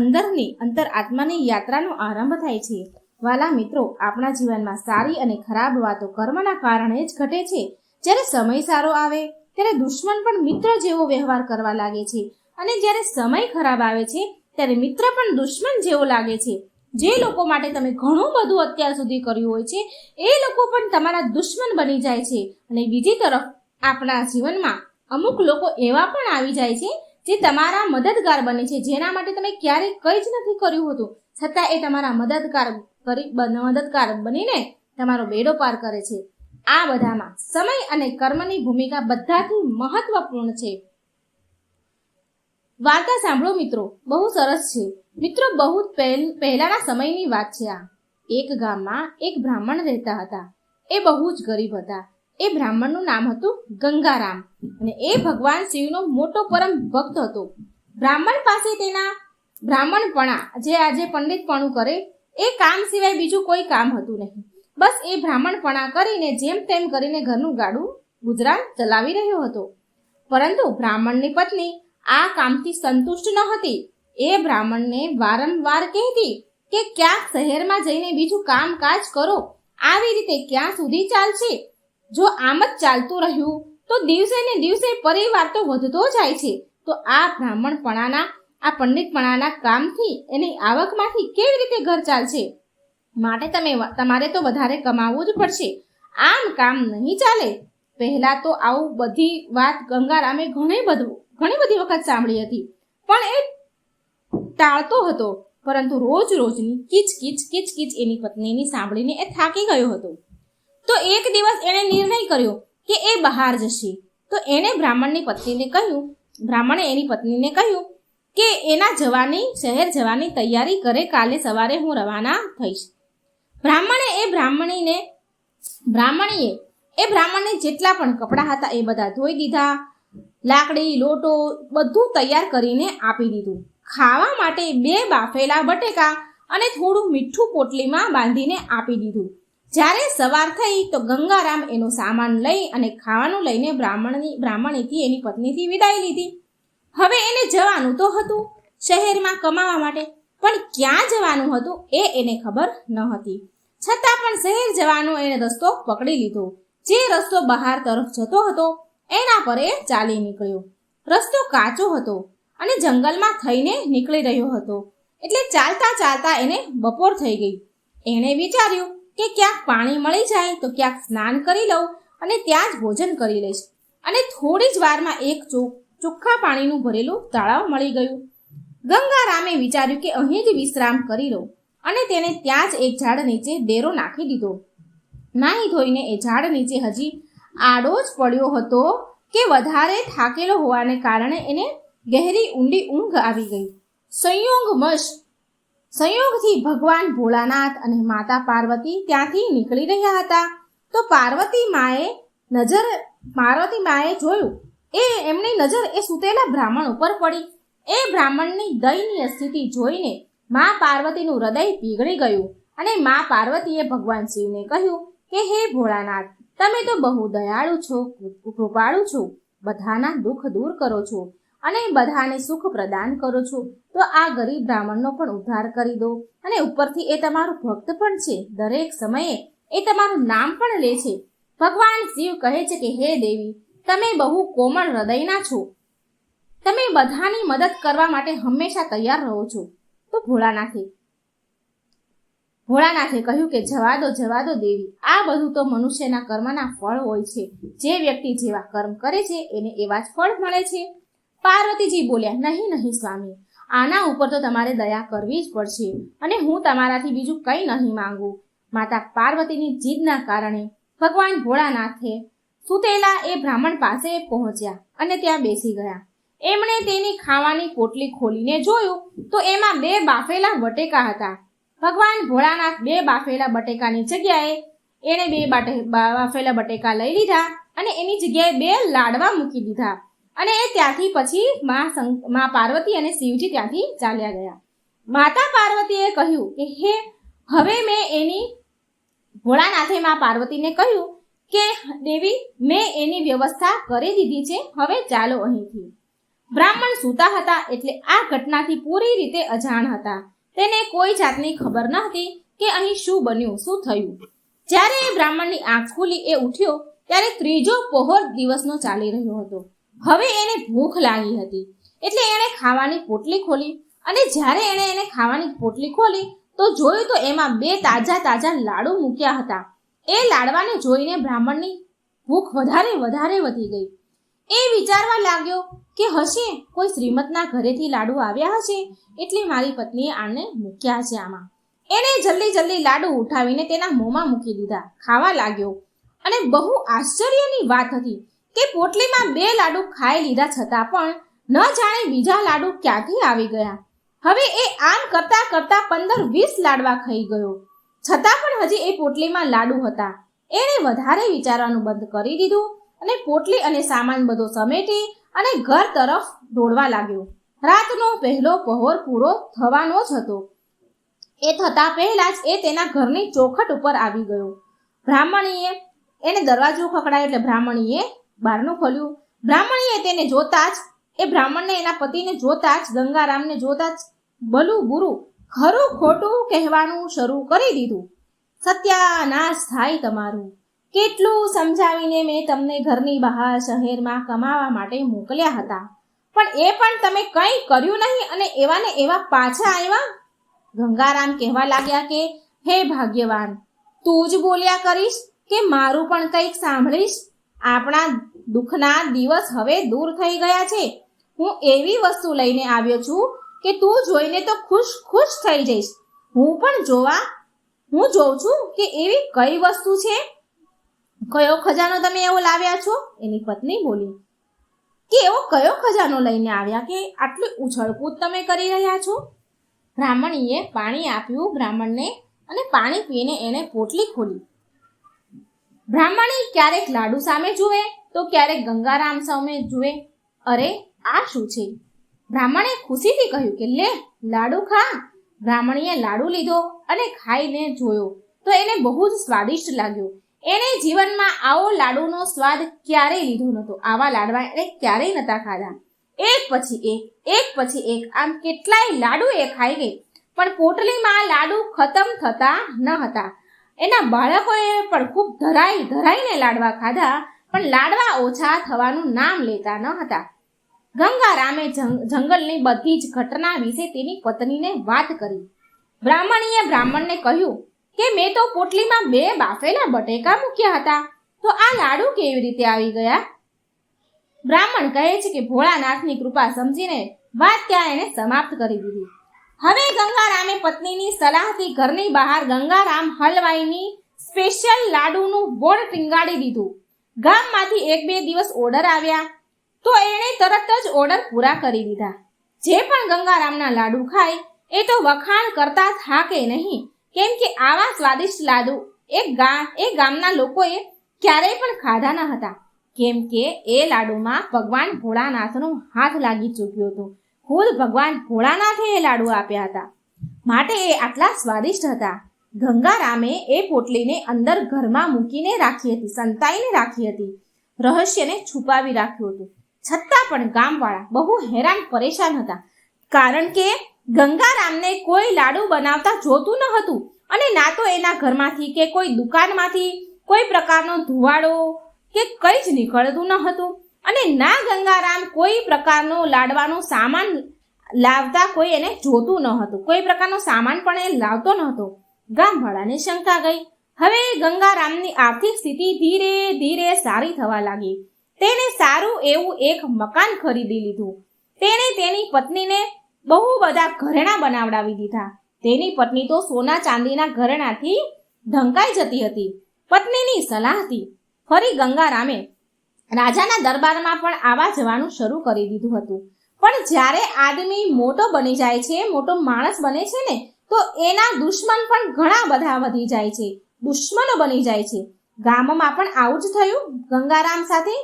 અંતર આત્માની યાત્રાનો આરંભ થાય છે. વાલા મિત્રો, આપણા જીવનમાં સારી અને ખરાબ વાતો કર્મના કારણે જ ઘટે છે. જ્યારે સમય સારો આવે ત્યારે દુશ્મન પણ મિત્ર જેવો વ્યવહાર કરવા લાગે છે અને જ્યારે સમય ખરાબ આવે છે ત્યારે મિત્ર પણ દુશ્મન જેવો લાગે છે. જે લોકો માટે તમે ઘણું બધું અત્યાર સુધી કર્યું હોય છે એ લોકો પણ તમારા દુશ્મન બની જાય છે. અને બીજી તરફ આપણા જીવનમાં અમુક લોકો એવા પણ આવી જાય છે જે તમારા મદદગાર બને છે, જેના માટે તમે ક્યારેય કંઈ જ નથી કર્યું હતું છતાં એ તમારા મદદગાર બનીને તમારો બેડો પાર કરે છે. આ બધામાં સમય અને કર્મની ભૂમિકા બધાથી મહત્વપૂર્ણ છે. વાર્તા સાંભળો મિત્રો, બહુ સરસ છે. મિત્રો, બહુ પહેલાના સમયની વાત છે આ. એક ગામમાં એક બ્રાહ્મણ રહેતા હતા. એ બહુ જ ગરીબ હતા. એ બ્રાહ્મણનું નામ હતું ગંગારામ અને એ ભગવાન શિવનો મોટો પરમ ભક્ત હતો. બ્રાહ્મણ પાસે તેના બ્રાહ્મણપણા, જે આજે પંડિતપણું કરે, એ કામ સિવાય બીજું કોઈ કામ હતું નહીં. બસ એ બ્રાહ્મણપણા કરીને જેમ તેમ કરીને ઘરનું ગાડું ગુજરાન ચલાવી રહ્યો હતો. પરંતુ બ્રાહ્મણની પત્ની આ કામથી સંતુષ્ટ ન હતી. એ બ્રાહ્મણને વારંવાર કહેતી કે ક્યાંક શહેરમાં જઈને બીજું કામકાજ કરો. આવી રીતે ક્યાં સુધી ચાલશે? જો આમ જ ચાલતું રહ્યું તો દિવસે ને દિવસે પરિવાર તો વધતો જાય છે. તો આ બ્રાહ્મણપણાના, આ પંડિતપણાના કામથી, એની આવકમાંથી કેવી રીતે ઘર ચાલશે? માટે તમારે તો વધારે કમાવવું જ પડશે. આમ કામ નહીં ચાલે. પહેલા તો આવું બધી વાત ગંગારામે ઘણી બધી વખત સાંભળી હતી, પણ એ ટાળતો હતો. પરંતુ રોજની કિચકિચ એની પત્નીની સાંભળીને એ થાકી ગયો હતો. તો એક દિવસ એણે નિર્ણય કર્યો કે એ બહાર જશે. તો એણે બ્રાહ્મણે એની પત્નીને કહ્યું કે શહેર જવાની તૈયારી કરે, કાલે સવારે હું રવાના થઈશ. બ્રાહ્મણીએ જેટલા પણ કપડાં હતા એ બધા ધોઈ દીધા. લાકડી, લોટો બધું તૈયાર કરીને આપી દીધું. ખાવા માટે 2 બાફેલા બટેકા અને થોડું મીઠું પોટલીમાં બાંધીને આપી દીધું. જ્યારે સવાર થઈ તો ગંગારામ એનો સામાન લઈ અને ખાવાનું લઈને બ્રાહ્મણીથી, એની પત્નીથી વિદાય લીધી. હવે એને જવાનું તો હતું શહેરમાં કમાવા માટે, પણ ક્યાં જવાનું હતું એ એને ખબર ન હતી. છતાં પણ શહેર જવાનો એણે રસ્તો પકડી લીધો. જે રસ્તો બહાર તરફ જતો હતો એના પર એ ચાલી નીકળ્યો. રસ્તો કાચો હતો અને જંગલમાં થઈને નીકળી રહ્યો હતો. એટલે ચાલતા ચાલતા એને બપોર થઈ ગઈ. એણે વિચાર્યું કે ક્યાંક પાણી મળી જાય તો ક્યાંક સ્નાન કરી લઉં અને ત્યાં જ ભોજન કરી લઈશ. અને થોડી જ વારમાં એક ચોખ્ખા પાણીનું ભરેલું તળાવ મળી ગયું. ગંગારામે વિચાર્યું કે અહીં જ વિશ્રામ કરી લઉં અને તેને ત્યાં જ એક ઝાડ નીચે ડેરો નાખી દીધો. નાહી ધોઈને એ ઝાડ નીચે હજી આડો જ પડ્યો હતો કે વધારે થાકેલો હોવાને કારણે એને ગહેરી ઊંડી ઊંઘ આવી ગઈ. સંયોગથી ભગવાન ભોળાનાથ અને માતા પાર્વતી ત્યાંથી નીકળી રહ્યા હતા. તો પાર્વતી માએ જોયું એમની નજર એ સૂતેલા બ્રાહ્મણ ઉપર પડી. એ બ્રાહ્મણની દયનીય સ્થિતિ જોઈને મા પાર્વતીનું હૃદય પીગળી ગયું અને મા પાર્વતીએ ભગવાન શિવને કહ્યું કે હે ભોળાનાથ, તમે તો બહુ દયાળુ છો, કૃપાળુ છો, બધાના દુઃખ દૂર કરો છો અને બધાને સુખ પ્રદાન કરો છો. તો આ ગરીબ બ્રાહ્મણનો પણ ઉદ્ધાર કરી દો. અને ઉપરથી એ તમારું ભક્ત પણ છે, દરેક સમયે એ તમારું નામ પણ લે છે. ભગવાન શિવ કહે છે કે હે દેવી, તમે બહુ કોમળ હૃદયના છો, તમે બધાની મદદ કરવા માટે હંમેશા તૈયાર રહો છો. તો ભોળાનાથે કહ્યું કે જવા દો દેવી, આ બધું તો મનુષ્યના કર્મના ફળ હોય છે. જે વ્યક્તિ જેવા કર્મ કરે છે એને એવા જ ફળ મળે છે. પાર્વતીજી બોલ્યા, નહીં સ્વામી, આના ઉપર તો તમારે દયા કરવી જ પડશે અને હું તમારાથી બીજું કંઈ નહીં માંગુ. માતા પાર્વતીની જીદના કારણે ભગવાન ભોળાનાથે સૂતેલા એ બ્રાહ્મણ પાસે પહોંચ્યા અને ત્યાં બેસી ગયા. એમણે તેની ખાવાની પોટલી ખોલીને જોયું તો એમાં 2 બાફેલા બટેકા હતા. ભગવાન ભોળાનાથ 2 બાફેલા બટેકાની જગ્યાએ એણે 2 બાફેલા બટેકા લઈ લીધા અને એની જગ્યાએ 2 લાડવા મૂકી દીધા. અને એ ત્યાંથી પછી મા પાર્વતી અને શિવજી ત્યાંથી ચાલ્યા ગયા. માતા પાર્વતીએ કહ્યું કે હવે ભોળાનાથે મા પાર્વતીને કહ્યું કે દેવી, મેં એની વ્યવસ્થા કરી દીધી છે, હવે ચાલો અહીંથી. બ્રાહ્મણ સૂતા હતા એટલે આ ઘટનાથી પૂરી રીતે અજાણ હતા. તેને કોઈ જાતની ખબર ન હતી કે અહીં શું બન્યું, શું થયું. જ્યારે એ બ્રાહ્મણની આંખ ખુલી, એ ઉઠ્યો ત્યારે 3જો પહોર દિવસનો ચાલી રહ્યો હતો. હવે એને ભૂખ લાગી હતી એટલે એણે ખાવાની પોટલી ખોલી અને જ્યારે એને ખાવાની પોટલી ખોલી તો જોયું તો એમાં 2 તાજા લાડુ મૂક્યા હતા. એ લાડવાને જોઈને બ્રાહ્મણની ભૂખ વધારે વધી ગઈ. એ વિચારવા લાગ્યો કે હશે કોઈ શ્રીમતના ઘરેથી લાડુ આવ્યા હશે એટલે મારી પત્નીએ આને મૂક્યા છે આમાં. એણે જલ્દી લાડુ ઉઠાવીને તેના મોંમાં મૂકી દીધા, ખાવા લાગ્યો. અને બહુ આશ્ચર્યની વાત હતી કે પોટલીમાં 2 લાડુ ખાઈ લીધા છતાં પણ ન જાણે બીજા લાડુ ક્યાંથી આવી ગયા. હવે એ આમ કરતા 15-20 લાડવા ખાઈ ગયો છતાં પણ હજી એ પોટલીમાં લાડુ હતા. એણે વધારે વિચારવાનું બંધ કરી દીધું અને પોટલી અને સામાન બધો સમેટી અને ઘર તરફ દોડવા લાગ્યો. રાતનો પહેલો પહોર પૂરો થવાનો જ હતો. એ થતા પહેલા જ એ તેના ઘરની ચોખટ ઉપર આવી ગયો. એને દરવાજો ખખડાયો એટલે બ્રાહ્મણીએ બારણું ખોલ્યું. બ્રાહ્મણીએ તેને જોતા જ, એ બ્રાહ્મણને એના પતિને જોતા જ, ગંગારામને જોતા જ ભલું બુરું, ખરું ખોટું કહેવાનું શરૂ કરી દીધું. સત્યાનાશ થાય તમારું, કેટલું સમજાવીને મેં તમને ઘરની બહાર શહેરમાં કમાવા માટે મોકલ્યા હતા, પણ એ પણ તમે કંઈ કર્યું નહીં અને એવાને એવા પાછા આવ્યા. ગંગારામ કહેવા લાગ્યા કે હે ભાગ્યવાન, તું જ બોલ્યા કરીશ કે મારું પણ કંઈક સાંભળીશ? આપણા દુઃખના દિવસ હવે દૂર થઈ ગયા છે. હું એવી વસ્તુ લઈને આવ્યો છું કે તું જોઈને તો ખુશ થઈ જઈશ. હું જોઉં છું કે એવી કઈ વસ્તુ છે. કયો ખજાનો તમે એવો લાવ્યા છો? એની પત્ની બોલી કે એવો કયો ખજાનો લઈને આવ્યા કે આટલી ઉછળકૂદ તમે કરી રહ્યા છો? બ્રાહ્મણીએ પાણી આપ્યું બ્રાહ્મણને અને પાણી પીને એને પોટલી ખોલી. બ્રાહ્મણી ક્યારેક લાડુ સામે જુએ તો ક્યારેક ગંગારામ સામે જુએ. અરે આ શું છે? બ્રાહ્મણે ખુશીથી કહ્યું કે લે લાડુ ખા. બ્રાહ્મણીએ લાડુ લીધો અને ખાઈને જોયો તો એને બહુ જ સ્વાદિષ્ટ લાગ્યો. એણે જીવનમાં આવો લાડુનો સ્વાદ ક્યારેય લીધો નહોતો. આવા લાડવા એને ક્યારેય નહોતા ખાધા. એક પછી એક આમ કેટલાય લાડુ એ ખાઈ ગઈ, પણ પોટલીમાં લાડુ ખતમ થતા ન હતા. એના બાળકોએ પણ ખૂબ ધરાઈને લાડવા ખાધા, પણ લાડવા ઓછા થવાનું નામ લેતા ન હતા. ગંગારામે જંગલની બધી જ ઘટના વિશે તેની પત્નીને વાત કરી. બ્રાહ્મણીએ બ્રાહ્મણને કહ્યું કે મેં તો પોટલીમાં 2 બાફેલા બટેકા મૂક્યા હતા, તો આ લાડુ કેવી રીતે આવી ગયા? બ્રાહ્મણ કહે છે કે ભોળાનાથની કૃપા સમજીને વાત ત્યાં એને સમાપ્ત કરી દીધી. હવે ગંગારામે પત્નીની સલાહથી ઘરની બહાર ગંગારામ હલવાઈની સ્પેશિયલ લાડુનું બોર્ડ ટીંગાડી દીધું. ગામમાંથી 1-2 દિવસ ઓર્ડર આવ્યા તો એણે તરત જ ઓર્ડર પૂરા કરી દીધા. જે પણ ગંગારામના લાડુ ખાય એ તો વખાણ કરતા થાકે નહીં, કેમ કે આવા સ્વાદિષ્ટ લાડુ એ ગામના લોકોએ ક્યારેય પણ ખાધા ન હતા, કેમ કે એ લાડુમાં ભગવાન ભોળાનાથનો હાથ લાગી ચૂક્યો હતો. ખુદ ભગવાન ભોળાનાથે એ લાડુ આપ્યા હતા, માટે એ આટલા સ્વાદિષ્ટ હતા. ગંગારામે એ પોટલીને અંદર ઘરમાં મૂકીને રાખી હતી, સંતાઈને રાખી હતી, રહસ્યને છુપાવી રાખ્યું હતું. છતાં પણ ગામવાળા બહુ હેરાન પરેશાન હતા, કારણ કે ગંગારામને કોઈ લાડુ બનાવતા જોતું ન હતું અને ના તો એના ઘરમાંથી કે કોઈ દુકાનમાંથી કોઈ પ્રકારનો ધુવાડો કે કંઈ જ નીકળતું ન હતું અને ના ગંગારામ કોઈ પ્રકારનો લાડવાનો સામાન લાવતા કોઈ એને જોતું ન હતું. કોઈ પ્રકારનો સામાન પણ એ લાવતો ન હતો. ગામવાળાને શંકા ગઈ. હવે ગંગારામની આર્થિક સ્થિતિ ધીરે ધીરે સારી થવા લાગી. તેણે સારું એવું એક મકાન ખરીદી લીધું. તેણે તેની પત્નીને બહુ બધા ઘરેણાં બનાવડાવી દીધા. તેની પત્ની તો સોના ચાંદીના ઘરેણાથી ઢંકાઈ જતી હતી. પત્નીની સલાહથી ફરી ગંગારામે રાજાના દરબારમાં પણ આવવા જવાનું શરૂ કરી દીધું હતું. પણ જ્યારે આદમી મોટો બની જાય છે, મોટો માણસ બને છે ને, તો એના દુશ્મન પણ ઘણા બધા વધી જાય છે, દુશ્મનો બની જાય છે. ગામમાં પણ આવું જ થયું ગંગારામ સાથે.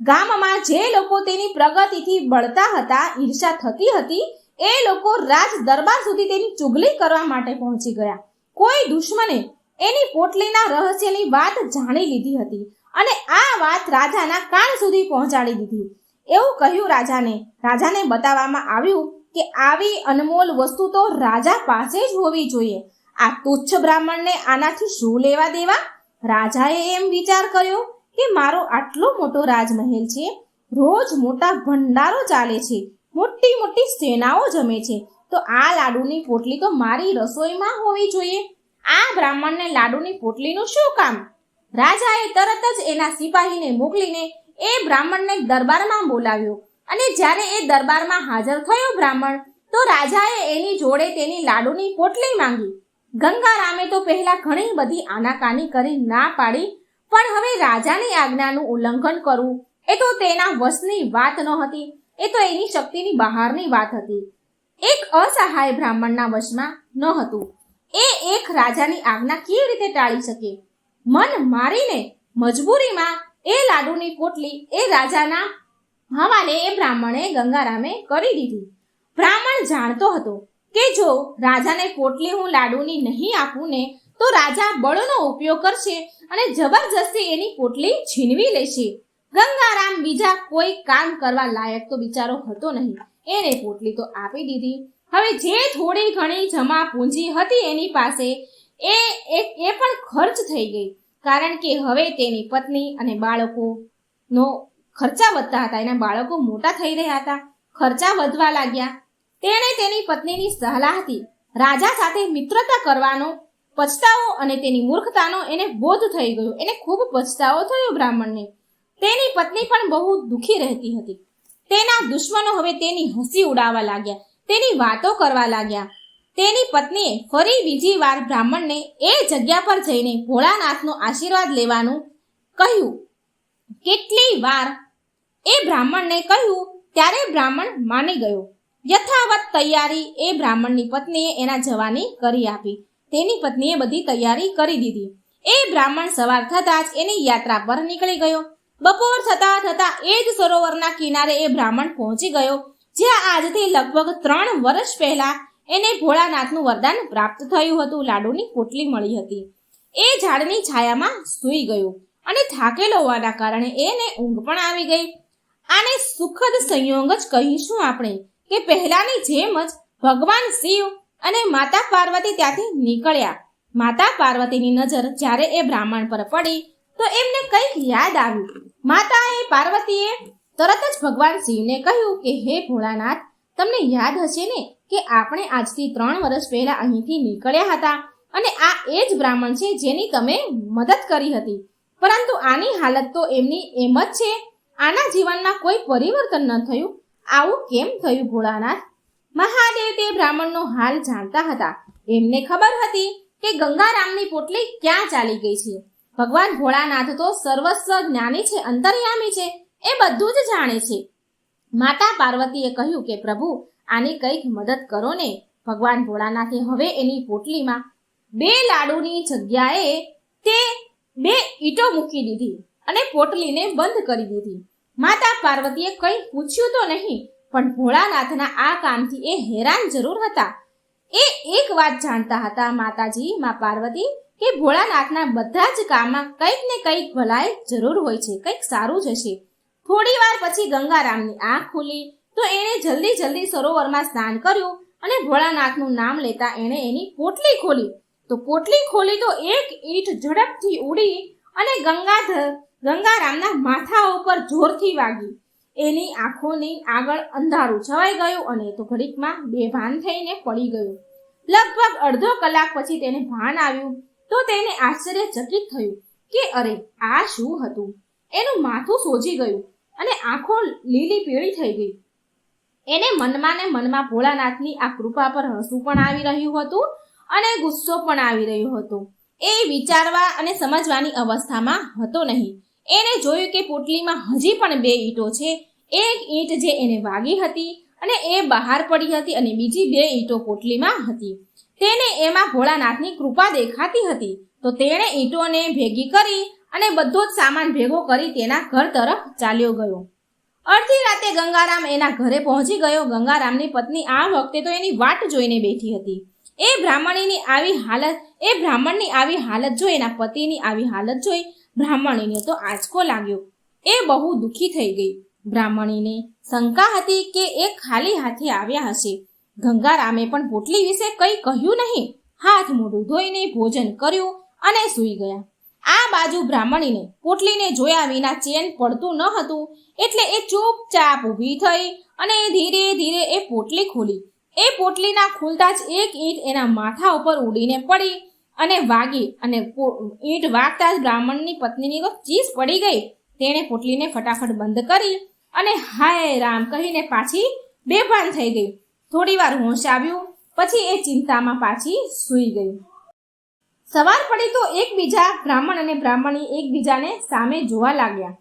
ગામમાં જે લોકો તેની પ્રગતિથી બળતા હતા, ઈર્ષા થતી હતી, એ લોકો રાજ દરબાર સુધી તેની ચુગલી કરવા માટે પહોંચી ગયા. કોઈ દુશ્મને એની પોટલીના રહસ્યની વાત જાણી લીધી હતી અને આ વાત રાજાના કાન સુધી પહોંચાડી દીધી. એવું કહ્યું રાજાને બતાવવામાં આવ્યું કે આવી અનમોલ વસ્તુ તો રાજા પાસે જ હોવી જોઈએ. આ તુચ્છ બ્રાહ્મણને આનાથી શું લેવા દેવા? રાજાએ એમ વિચાર કર્યો કે મારો આટલો મોટો રાજમહેલ છે, રોજ મોટા ભંડારો ચાલે છે, મોટી મોટી સેનાઓ જમે છે, તો આ લાડુની પોટલી તો મારી રસોઈમાં હોવી જોઈએ. આ બ્રાહ્મણને લાડુની પોટલીનું શું કામ? રાજાએ તરત જ એના સિપાહીને મોકલીને એ બ્રાહ્મણને દરબારમાં બોલાવ્યો અને જ્યારે એ દરબારમાં હાજર થયો બ્રાહ્મણ, તો રાજાએ એની જોડે તેની લાડુની પોટલી માંગી. ગંગારામે તો પહેલા ઘણી બધી આનાકાની કરી ના પાડી, પણ હવે રાજાની આજ્ઞાનું ઉલ્લંઘન કરવું એ તો તેના વશની વાત ન હતી, એ તો એની શક્તિની બહારની વાત હતી. એક અસહાય બ્રાહ્મણના વશમાં ન હતું. એ એક રાજાની આજ્ઞા કેવી રીતે ટાળી શકે? મન મારીને મજબૂરીમાં એ લાડુની પોટલી એ રાજાના હવાલે એ બ્રાહ્મણે ગંગારામે કરી દીધી. બ્રાહ્મણ જાણતો હતો કે જો રાજાને પોટલી હું લાડુની નહીં આપું ને, તો રાજા બળનો ઉપયોગ કરશે અને જબરજસ્તી એની પોટલી છીનવી લેશે. ગંગારામ બીજા કોઈ કામ કરવા લાયક તો બિચારો હતો નહીં. એને પોટલી તો આપી દીધી. હવે જે થોડી ઘણી જમા પૂંજી હતી એની પાસે એ પણ ખર્ચ થઈ ગઈ, કારણ કે હવે તેની પત્ની અને બાળકોનો ખર્ચા વધતા હતા. એના બાળકો મોટા થઈ રહ્યા હતા, ખર્ચા વધવા લાગ્યા. તેણે તેની પત્નીની સલાહથી રાજા સાથે મિત્રતા કરવાનો પછતાવો અને તેની મૂર્ખતાનો એને બોધ થઈ ગયો. એને ખૂબ પછતાવો થયો બ્રાહ્મણને. તેની પત્ની પણ બહુ દુઃખી રહેતી હતી. તેના દુશ્મનો હવે તેની હસી ઉડાવવા લાગ્યા, તેની વાતો કરવા લાગ્યા. તેની પત્નીએ ફરી બીજી વાર બ્રાહ્મણને એ જગ્યા પર જઈને ભોળાનાથનો આશીર્વાદ લેવાનું કહ્યું. કેટલી વાર એ બ્રાહ્મણને કહ્યું ત્યારે બ્રાહ્મણ માની ગયો. યથાવત તૈયારી એ બ્રાહ્મણની પત્નીએ એના જવાની કરી આપી. તેની પત્નીએ બધી તૈયારી કરી દીધી. એ બ્રાહ્મણ સવાર થતાં જ એની યાત્રા પર નીકળી ગયો. બપોર થતા થતા એ જ સરોવરના કિનારે એ બ્રાહ્મણ પહોંચી ગયો, જ્યાં આજથી લગભગ 3 વર્ષ પહેલા એને ભોળાનાથનું વરદાન પ્રાપ્ત થયું હતું. લાડુની પોટલી મળી હતી. એ ઝાડની છાયામાં સૂઈ ગયો અને થાકેલો હોવાના કારણે એને ઊંઘ પણ આવી ગઈ. આને સુખદ સંયોગ જ કહીશું આપણે, કે પહેલાની જેમ જ ભગવાન શિવ અને માતા પાર્વતી ત્યાંથી નીકળ્યા. માતા પાર્વતીની નજર જ્યારે એ બ્રાહ્મણ પર પડી તો એમને કંઈક યાદ આવ્યું. માતાએ પાર્વતીએ તરત જ ભગવાન શિવને કહ્યું કે હે ભોળાનાથ, તમને યાદ હશે ને કે આપણે આજથી 3 વર્ષ પહેલા અહીંથી નીકળ્યા હતા અને આ એ જ બ્રાહ્મણ છે જેની તમે મદદ કરી હતી, પરંતુ આની હાલત તો એમની એમ જ છે. આના જીવનમાં કોઈ પરિવર્તન ન થયું. આવું કેમ થયું ભોળાનાથ? મહાદેવ તે બ્રાહ્મણનો હાલ જાણતા હતા. એમને ખબર હતી કે ગંગારામની પોટલી ક્યાં ચાલી ગઈ છે. ભગવાન ભોળાનાથ તો સર્વસ્વ જ્ઞાની છે, અંતર્યામી છે, એ બધું જ જાણે છે. માતા પાર્વતીએ કહ્યું કે પ્રભુ, આની કંઈક મદદ કરો ને. ભગવાન ભોળાનાથે હવે એની પોટલીમાં 2 લાડુની જગ્યાએ તે 2 ઈંટો મૂકી દીધી અને પોટલીને બંધ કરી દીધી. માતા પાર્વતીએ કંઈ પૂછ્યું તો નહીં, પણ ભોળાનાથના આ કામથી એ હેરાન જરૂર હતા. એ એક વાત જાણતા હતા માતાજી, મા પાર્વતી, કે ભોળાનાથના બધા જ કામમાં કંઈક ને કંઈક ભલાઈ જરૂર હોય છે, કંઈક સારું જ હશે. થોડી વાર પછી ગંગારામની આંખ ખુલી તો એણે જલ્દી સરોવરમાં સ્નાન કર્યું અને ભોળાનાથનું નામ લેતા એણે એની પોટલી ખોલી. તો પોટલી ખોલી તો એક ઈંટ ઝડપથી ઉડી અને ગંગારામના માથા ઉપર જોરથી વાગી. એની આંખોની આગળ અંધારું છવાઈ ગયું અને તો ઘડીકમાં બેભાન થઈને પડી ગયો. લગભગ અડધો કલાક પછી તેને ભાન આવ્યું તો તેને આશ્ચર્યચકિત થયું કે અરે, આ શું હતું? એનું માથું સોજી ગયું અને આંખો લીલી પીળી થઈ ગઈ. એને મનમાં ને મનમાં ભોળાનાથની આ કૃપા પર હસવું પણ આવી રહ્યું હતું અને ગુસ્સો પણ આવી રહ્યો હતો. એ વિચારવા અને સમજવાની અવસ્થામાં હતો નહીં. એને જોયું કે પોટલીમાં હજી પણ 2 ઈંટો છે. એક ઈંટ જે એને વાગી હતી અને એ બહાર પડી હતી અને બીજી 2 ઈંટો પોટલીમાં હતી. તેને એમાં ભોળાનાથની કૃપા દેખાતી હતી. તો તેણે ઈંટોને ભેગી કરી અને બધો જ સામાન ભેગો કરી તેના ઘર તરફ ચાલ્યો ગયો. અડધી રાતે ગંગારામ એના ઘરે પહોંચી ગયો. ગંગારામની પત્ની આ વખતે તો એની વાટ જોઈને બેઠી હતી. એ બ્રાહ્મણીની આવી હાલત જોઈ, એના પતિની આવી હાલત જોઈ બ્રાહ્મણીને તો આંચકો લાગ્યો. એ બહુ દુઃખી થઈ ગઈ. બ્રાહ્મણીને શંકા હતી કે એ ખાલી હાથે આવ્યા હશે. ગંગારામે પણ પોટલી વિશે કંઈ કહ્યું નહીં. હાથ મોઢું ધોઈને ભોજન કર્યું અને સૂઈ ગયા. આ બાજુ બ્રાહ્મણીને પોટલીને જોયા વિના ચેન પડતું ન હતું, એટલે એ ચૂપચાપ ઊભી થઈ અને ધીરે ધીરે એ પોટલી ખોલી. એ પોટલીના ખુલતા જ એક ઈંટ એના માથા ઉપર ઉડીને પડી અને વાગી અને ઈંટ વાગતા જ બ્રાહ્મણની પત્નીની તો ચીસ પડી ગઈ. તેણે પોટલીને ફટાફટ બંધ કરી અને હાય રામ કહીને પાછી બેભાન થઈ ગઈ. થોડી વાર હોશ આવ્યું પછી એ ચિંતામાં પાછી સૂઈ ગઈ. સવાર પડી તો બ્રાહ્મણ અને બ્રાહ્મણી એકબીજાને સામે જોવા લાગ્યા.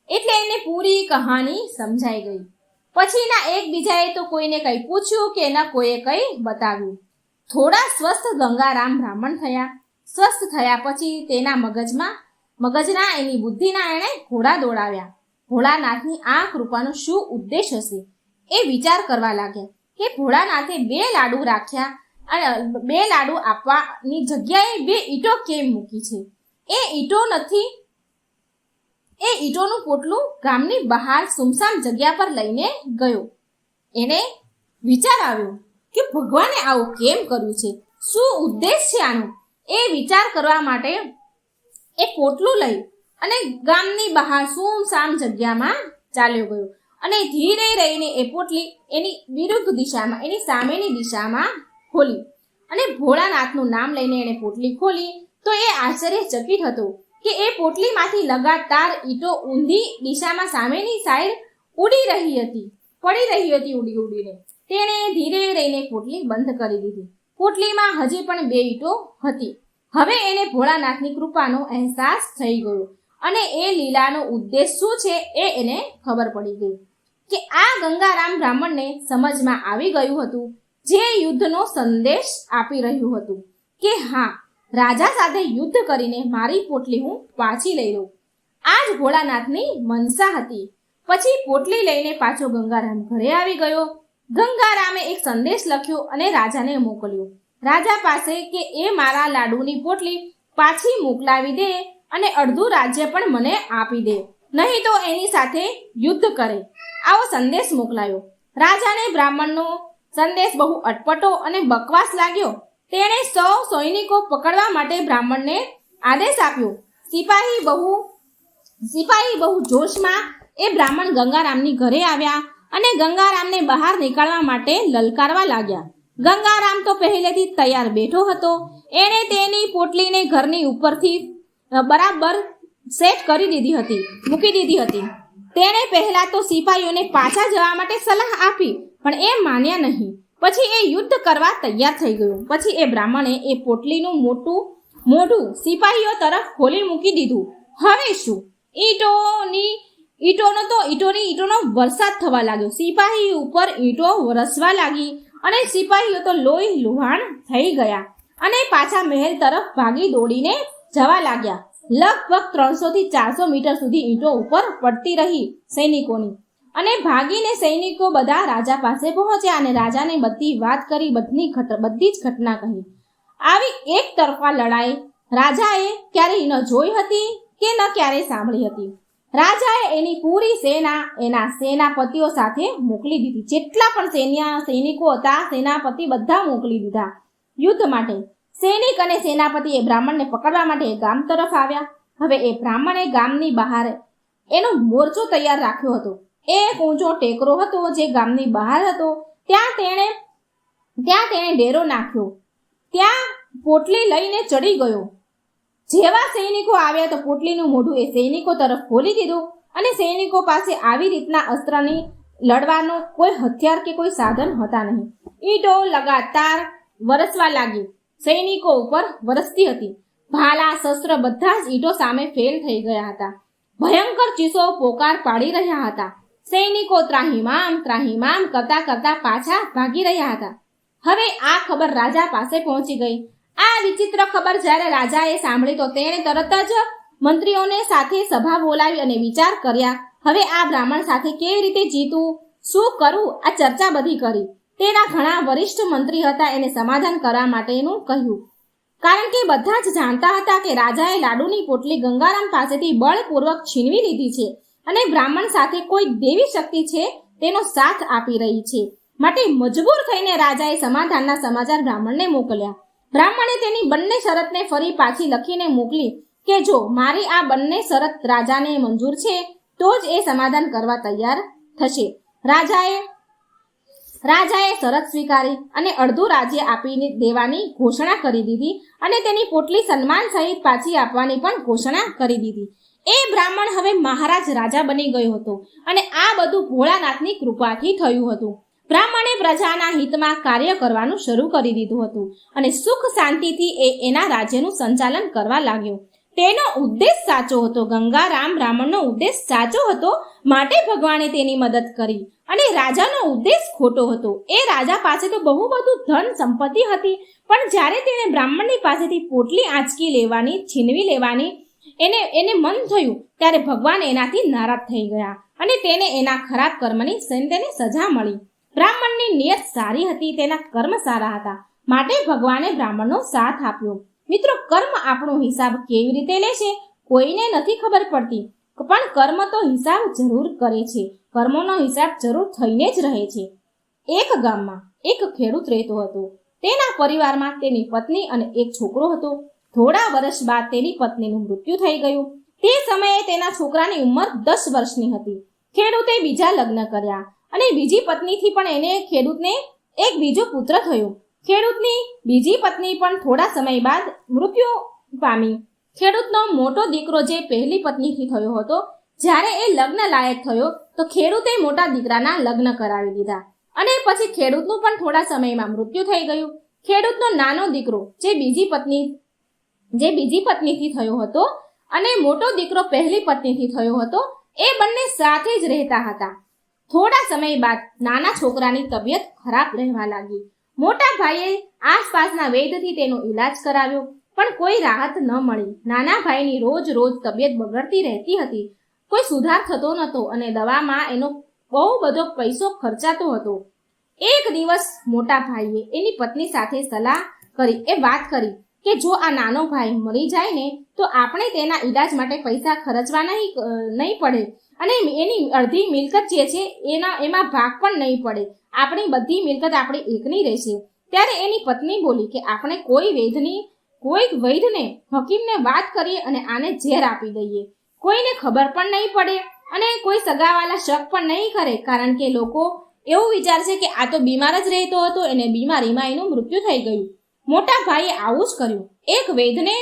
એટલે એને પૂરી કહાની સમજાઈ ગઈ. પછીના એકબીજાએ તો કોઈને કંઈ પૂછ્યું કે ન કોઈએ કંઈ બતાવ્યું. થોડા સ્વસ્થ ગંગારામ બ્રાહ્મણ થયા. સ્વસ્થ થયા પછી તેના મગજના એની બુદ્ધિના એણે ઘોડા દોડાવ્યા. ભોળાનાથની આ કૃપાનો શું ઉદ્દેશ હશે? એ વિચાર કરવા લાગ્યા કે ભોળાનાથે 2 લાડુ રાખ્યા અને 2 લાડુ આપવાની જગ્યાએ 2 ઈંટો કેમ મૂકી છે? એ ઈંટોનું પોટલું ગામની બહાર સુમસામ જગ્યા પર લઈને ગયો. એને વિચાર આવ્યો કે ભગવાને આવું કેમ કર્યું છે? શું ઉદ્દેશ છે આનો? એ વિચાર કરવા માટે એ પોટલું લઈ અને ગામની બહાર સુમસામ જગ્યામાં ચાલ્યો ગયો અને ધીરે રહીને એ પોટલી એની વિરુદ્ધ દિશામાં, એની સામેની દિશામાં ખોલી અને ભોળાનાથનું નામ લઈને એણે પોટલી ખોલી તો એ આશ્ચર્યચકિત હતો કે એ પોટલીમાંથી લગાતાર ઈંટો ઊંધી દિશામાં સામેની સાઈડ પડી રહી હતી ઉડીને. તેણે ધીરે રહીને પોટલી બંધ કરી દીધી. પોટલીમાં હજી પણ 2 ઈંટો હતી. હવે એને ભોળાનાથની કૃપાનો અહેસાસ થઈ ગયો અને એ લીલાનો ઉદ્દેશ શું છે એ એને ખબર પડી ગઈ કે આ ગંગારામ બ્રાહ્મણને સમજમાં આવી ગયું હતું, જે યુદ્ધનો સંદેશ આપી રહ્યું હતું કે હા, રાજા સાથે યુદ્ધ કરીને મારી પોટલી હું પાછી લઈ લઉં. આ જ ભોળાનાથની મનસા હતી. પછી પોટલી લઈને પાછો ગંગારામ ઘરે આવી ગયો. ગંગારામે એક સંદેશ લખ્યો અને રાજાને મોકલ્યો. રાજા પાસે કે એ મારા લાડુની પોટલી પાછી મોકલાવી દે અને અડધું રાજ્ય પણ મને આપી દે, નહીં તો એની સાથે યુદ્ધ કરે. આવો સંદેશ મોકલાયો. રાજાને બ્રાહ્મણનો સંદેશ બહુ અટપટો અને બકવાસ લાગ્યો. તેણે 100 સૈનિકો પકડવા માટે બ્રાહ્મણને આદેશ આપ્યો. સિપાહી બહુ જોશમાં એ બ્રાહ્મણ ગંગારામની ઘરે આવ્યા અને ગંગારામને બહાર નીકાળવા માટે લલકારવા લાગ્યા. ગંગારામ તો પહેલેથી તૈયાર બેઠો હતો. એણે તેની પોટલીને ઘરની ઉપરથી બરાબર સેટ કરી દીધી હતી, મૂકી દીધી હતી. તેણે પહેલા તો સિપાહીઓને પાછા જવા માટે સલાહ આપી, પણ એ માન્યા નહીં. પછી એ યુદ્ધ કરવા તૈયાર થઈ ગયો. પછી એ બ્રાહ્મણે એ પોટલીનું મોઢું સિપાહીઓ તરફ ખોલી મૂકી દીધું. હવે શું? ઈંટોનો વરસાદ થવા લાગ્યો. સિપાહી ઉપર ઈંટો વરસવા લાગી અને સિપાહીઓ તો લોહી લુહાણ થઈ ગયા અને પાછા મહેલ તરફ ભાગી દોડીને જવા લાગ્યા. લગભગ 300 થી 400 મીટર સુધી ઈંટો ઉપર પડતી રહી સૈનિકોની અને ભાગીને સૈનિકો બધા રાજા પાસે પહોંચ્યા અને રાજાને બધી વાત કરી, બધી જ ઘટના કહી. આવી એક તરફા લડાઈ રાજાએ ક્યારેય ન જોઈ હતી કે ન ક્યારેય સાંભળી હતી. રાજાએ એની પૂરી સેના એના સેનાપતિઓ સાથે મોકલી દીધી. જેટલા પણ સૈનિકો હતા, સેનાપતિ બધા મોકલી દીધા યુદ્ધ માટે. સૈનિક અને સેનાપતિ એ બ્રાહ્મણને પકડવા માટે ગામ તરફ આવ્યા. હવે એ બ્રાહ્મણે ગામની બહાર એનો મોરચો તૈયાર રાખ્યો હતો. એક ઊંચો ટેકરો હતો જે ગામની બહાર હતો. ત્યાં તેણે ડેરો નાખ્યો. ત્યાં પોટલી લઈને ચડી ગયો. જેવા સૈનિકો આવ્યા તો પોટલીનું મોઢું એ સૈનિકો તરફ ખોલી દીધું અને સૈનિકો પાસે આવી રીતના અસ્ત્રની લડવાનો કોઈ હથિયાર કે કોઈ સાધન હતા નહીં. ઈંટો લગાતાર વરસવા લાગી, સૈનિકો ઉપર વરસતી હતી. ભાલા, શસ્ત્ર બધા જ ઈંટો સામે ફેલ થઈ ગયા હતા. ભયંકર ચીસો પોકાર પાડી રહ્યા હતા. સૈનિકો ત્રાહિમામ કરતા પાછા ભાગી રહ્યા હતા. હવે આ ખબર રાજા પાસે પહોંચી ગઈ. આ વિચિત્ર ખબર જ્યારે રાજાએ સાંભળી તો તેણે તરત જ મંત્રીઓને સાથે સભા બોલાવી અને વિચાર કર્યા. હવે આ બ્રાહ્મણ સાથે કેવી રીતે જીતવું, શું કરવું, આ ચર્ચા બધી કરી. તેના ઘણા વરિષ્ઠ મંત્રી હતા. એને સમાધાન કરવા માટેનું કહ્યું, કારણ કે બધા જ જાણતા હતા કે રાજાએ લાડુની પોટલી ગંગારામ પાસેથી બળપૂર્વક છીનવી લીધી છે અને બ્રાહ્મણ સાથે કોઈ દેવી શક્તિ છે તેનો સાથ આપી રહી છે. માટે મજબૂર થઈને રાજાએ સમાધાનના સમાચાર બ્રાહ્મણને મોકલ્યા. બ્રાહ્મણે તેની બંને શરતને ફરી પાછી લખીને મોકલી કે જો મારી આ બંને શરત રાજાને મંજૂર છે તો જ એ સમાધાન કરવા તૈયાર થશે. રાજાએ શરત સ્વીકારી અને અડધું રાજ્ય આપી દેવાની ઘોષણા કરી દીધી અને તેની પોટલી સન્માન સહિત પાછી આપવાની પણ ઘોષણા કરી દીધી. એ બ્રાહ્મણ હવે મહારાજ રાજા બની ગયો હતો અને આ બધું ભોળાનાથની કૃપાથી થયું હતું. બ્રાહ્મણે પ્રજાના હિતમાં કાર્ય કરવાનું શરૂ કરી દીધું હતું અને સુખ શાંતિથી એના રાજ્યનું સંચાલન કરવા લાગ્યો. તેનો ઉદ્દેશ સાચો હતો. ગંગારામ બ્રાહ્મણનો ઉદ્દેશ સાચો હતો, માટે ભગવાને તેની મદદ કરી અને રાજાનો ઉદ્દેશ ખોટો હતો. એ રાજા પાસે તો બહુ બધું ધન સંપત્તિ હતી, પણ જ્યારે તેણે બ્રાહ્મણની પાસેથી પોટલી આંચકી લેવાની, છીનવી લેવાની એને મન થયું ત્યારે ભગવાન એનાથી નારાજ થઈ ગયા અને તેને એના ખરાબ કર્મની તેને સજા મળી. બ્રાહ્મણની નિયત સારી હતી, તેના કર્મ સારા હતા, માટે ભગવાને બ્રાહ્મણનો સાથ આપ્યો. મિત્રો, કર્મ આપણો હિસાબ કેવી રીતે લે છે કોઈને નથી ખબર પડતી, પણ કર્મ તો હિસાબ જરૂર કરે છે. કર્મોનો હિસાબ જરૂર થઈને જ રહે છે. એક ગામમાં એક ખેડૂત રહેતો હતો. તેના પરિવારમાં તેની પત્ની અને એક છોકરો હતો. થોડા વર્ષ બાદ તેની પત્નીનું મૃત્યુ થઈ ગયું. તે સમયે તેના છોકરાની ઉંમર 10 વર્ષની હતી. ખેડૂતે બીજા લગ્ન કર્યા અને બીજી પત્નીથી પણ ખેડૂતને એક બીજો પુત્ર થયો. ખેડૂતની બીજી પત્ની પણ થોડા સમય બાદ મૃત્યુ પામી. ખેડૂતનો મોટો દીકરો જે પહેલી પત્નીથી થયો હતો, જ્યારે એ લગ્ન લાયક થયો તો ખેડૂતે મોટા દીકરાના લગ્ન કરાવી દીધા અને પછી ખેડૂતનું પણ થોડા સમયમાં મૃત્યુ થઈ ગયું. ખેડૂતનો નાનો દીકરો જે બીજી પત્નીથી થયો હતો અને મોટો દીકરો પહેલી પત્નીથી થયો હતો, એ બંને સાથે જ રહેતા હતા. થોડા સમય બાદ નાના છોકરાની તબિયત ખરાબ રહેવા લાગી. મોટા ભાઈએ આસપાસના વૈદ્યથી તેનો ઈલાજ કરાવ્યો, પણ કોઈ રાહત ન મળી. નાના ભાઈની રોજ તબિયત બગડતી રહેતી હતી. કોઈ સુધાર થતો નહોતો અને દવામાં એનો બહુ બધો પૈસો ખર્ચાતો હતો. એક દિવસ મોટા ભાઈએ એની પત્ની સાથે સલાહ કરી, વાત કરી કે જો આ નાનો ભાઈ મરી જાય ને તો આપણે તેના ઈલાજ માટે પૈસા ખર્ચવા નહીં પડે અને એની અડધી મિલકત જે છે એમાં ભાગ પણ નહીં પડે. આપણી બધી મિલકત આપણી એકની રહેશે. ત્યારે એની પત્ની બોલી કે આપણે કોઈ વૈદ્યને, હકીમને વાત કરીએ અને આને ઝેર આપી દઈએ. કોઈને ખબર પણ નહીં પડે અને કોઈ સગાવાલા શક પણ નહીં કરે, કારણ કે લોકો એવું વિચારશે કે આ તો બીમાર જ રહેતો હતો, એને બીમારીમાં એનું મૃત્યુ થઈ ગયું. મોટા ભાઈએ આવું જ કર્યું. એક વૈદ્યને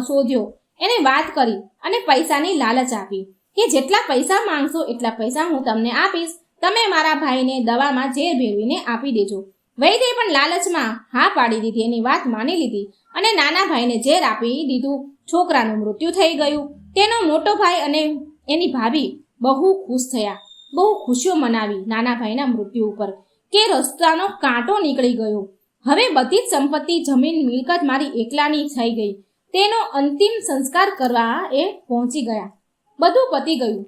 શોધ્યો, એને વાત કરી અને પૈસાની લાલચ આપી કે જેટલા પૈસા માંગશો એટલા પૈસા હું તમને આપીશ, તમે મારા ભાઈને દવામાં ઝેર ભેળવીને આપી દેજો. વૈદ્યે પણ લાલચમાં હા પાડી દીધી, એની વાત માની લીધી અને નાના ભાઈને ઝેર આપી દીધું. છોકરાનું મૃત્યુ થઈ ગયું. તેનો મોટો ભાઈ અને એની ભાભી બહુ ખુશ થયા, બહુ ખુશીઓ મનાવી નાના ભાઈના મૃત્યુ ઉપર કે રસ્તાનો કાંટો નીકળી ગયો. હવે બધી જ સંપત્તિ, જમીન, મિલકત મારી એકલાની થઈ ગઈ. તેનો અંતિમ સંસ્કાર કરવા એ પહોંચી ગયા. બધું પતી ગયું.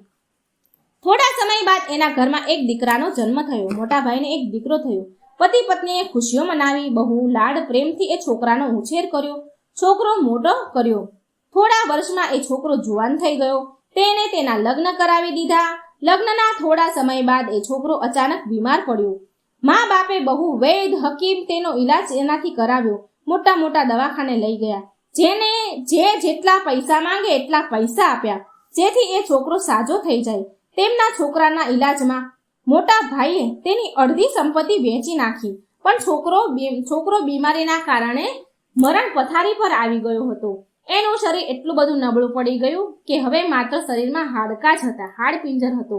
થોડા સમય બાદ એના ઘરમાં એક દીકરાનો જન્મ થયો. મોટા ભાઈને એક દીકરો થયો. પતિ પત્નીએ ખુશીઓ મનાવી, બહુ લાડ પ્રેમથી એ છોકરાનો ઉછેર કર્યો, છોકરો મોટો કર્યો. થોડા વર્ષમાં એ છોકરો જુવાન થઈ ગયો. તેને તેના લગ્ન કરાવી દીધા. લગ્નના થોડા સમય બાદ એ છોકરો અચાનક બીમાર પડ્યો. મા બાપે બહુ વૈદ, હકીમ તેનો ઈલાજ એનાથી કરાવ્યો. મોટા મોટા દવાખાને લઈ ગયા. જેટલા પૈસા માંગે એટલા પૈસા આપ્યા, જેથી એ છોકરો સાજો થઈ જાય. તેમના છોકરાના ઈલાજમાં મોટા ભાઈએ તેની અડધી સંપત્તિ વેચી નાખી, પણ છોકરો બીમારીના કારણે મરણ પથારી પર આવી ગયો હતો. એનું શરીર એટલું બધું નબળું પડી ગયું કે હવે માત્ર શરીરમાં હાડકાં જ હતા, હાડપિંજર હતો.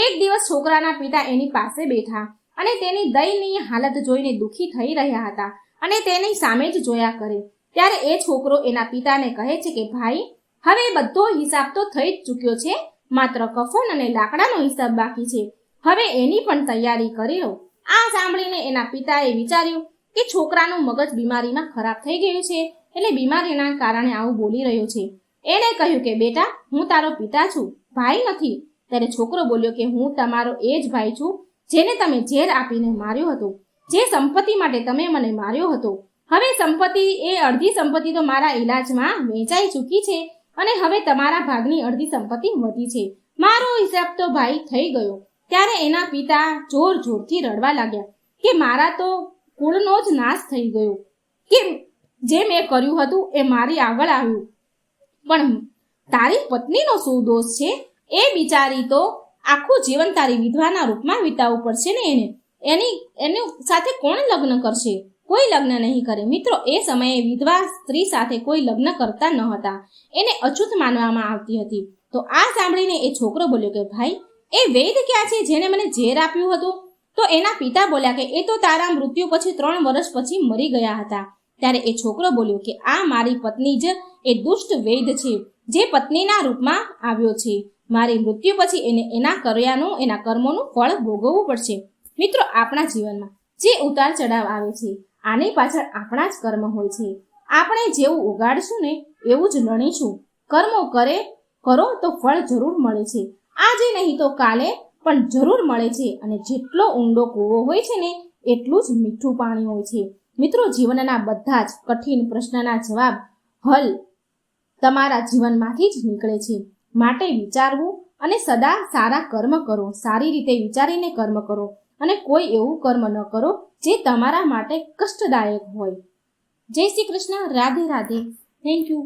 એક દિવસ છોકરાના પિતા એની પાસે બેઠા અને તેની દયનીય હાલત જોઈને દુઃખી થઈ રહ્યા હતા અને તેની સામે જ જોયા કરે. ત્યારે એ છોકરો એના પિતાને કહે છે કે ભાઈ, હવે બધો હિસાબ તો થઈ જ ચૂક્યો છે, માત્ર કફન અને લાકડાનો હિસાબ બાકી છે, હવે એની પણ તૈયારી કરી લો. આ સાંભળીને એના પિતાએ વિચાર્યું કે છોકરાનું મગજ બીમારીમાં ખરાબ થઈ ગયું છે, એટલે બીમારીના કારણે આવું બોલી રહ્યો છે. એણે કહ્યું કે બેટા, હું તારો પિતા છું, ભાઈ નથી. ત્યારે છોકરો બોલ્યો કે હું તમારો એ જ ભાઈ છું જેને તમે ઝેર આપીને માર્યો હતો, જે સંપત્તિ માટે તમે મને માર્યો હતો. હવે સંપત્તિ, એ અડધી સંપત્તિ તો મારા ઈલાજમાં વેચાઈ ચૂકી છે અને હવે તમારા ભાગની અડધી સંપત્તિ વધી છે. મારો હિસાબ તો ભાઈ થઈ ગયો. ત્યારે એના પિતા જોર જોરથી રડવા લાગ્યા કે મારા તો કુળનો જ નાશ થઈ ગયો, કે જે મેં કર્યું હતું એ મારી આગળ આવ્યું, પણ તારી પત્નીનો શું દોષ છે? એ બિચારી તો આખું જીવન તારી વિધવાના રૂપમાં વિતાવવું પડશે ને એની સાથે કોણ લગ્ન કરશે? કોઈ લગ્ન નહીં કરે. મિત્રો, એ સમયે વિધવા સ્ત્રી સાથે કોઈ લગ્ન કરતા ન હતા, એને અછૂત માનવામાં આવતી હતી. તો આ સાંભળીને એ છોકરો બોલ્યો કે ભાઈ, એ વૈદ્ય ક્યાં છે જેને મને ઝેર આપ્યું હતું? તો એના પિતા બોલ્યા કે એ તો તારા મૃત્યુ પછી 3 વર્ષ પછી મરી ગયા હતા. ત્યારે એ છોકરો બોલ્યો કે આ મારી પત્ની જ એ દુષ્ટ વૈદ્ય છે, જે પત્નીના રૂપમાં આવ્યો છે. મારી મૃત્યુ પછી એને એના કર્મોનું ફળ ભોગવવું પડશે. મિત્રો, આપણા જીવનમાં જે ઉતાર ચઢાવ આવે છે, આની પાછળ આપણા જ કર્મ હોય છે. આપણે જેવું ઉગાડશું ને એવું જ લણીશું. કર્મો કરો તો ફળ જરૂર મળે છે, આજે નહીં તો કાલે પણ જરૂર મળે છે. અને જેટલો ઊંડો કૂવો હોય છે ને એટલું જ મીઠું પાણી હોય છે. મિત્રો, જીવનના બધા જ કઠિન પ્રશ્નના જવાબ, હલ તમારા જીવનમાંથી જ નીકળે છે. માટે વિચારવું અને સદા સારા કર્મ કરો, સારી રીતે વિચારીને કર્મ કરો અને કોઈ એવું કર્મ ન કરો જે તમારા માટે કષ્ટદાયક હોય. જય શ્રી કૃષ્ણ. રાધે રાધે. Thank you.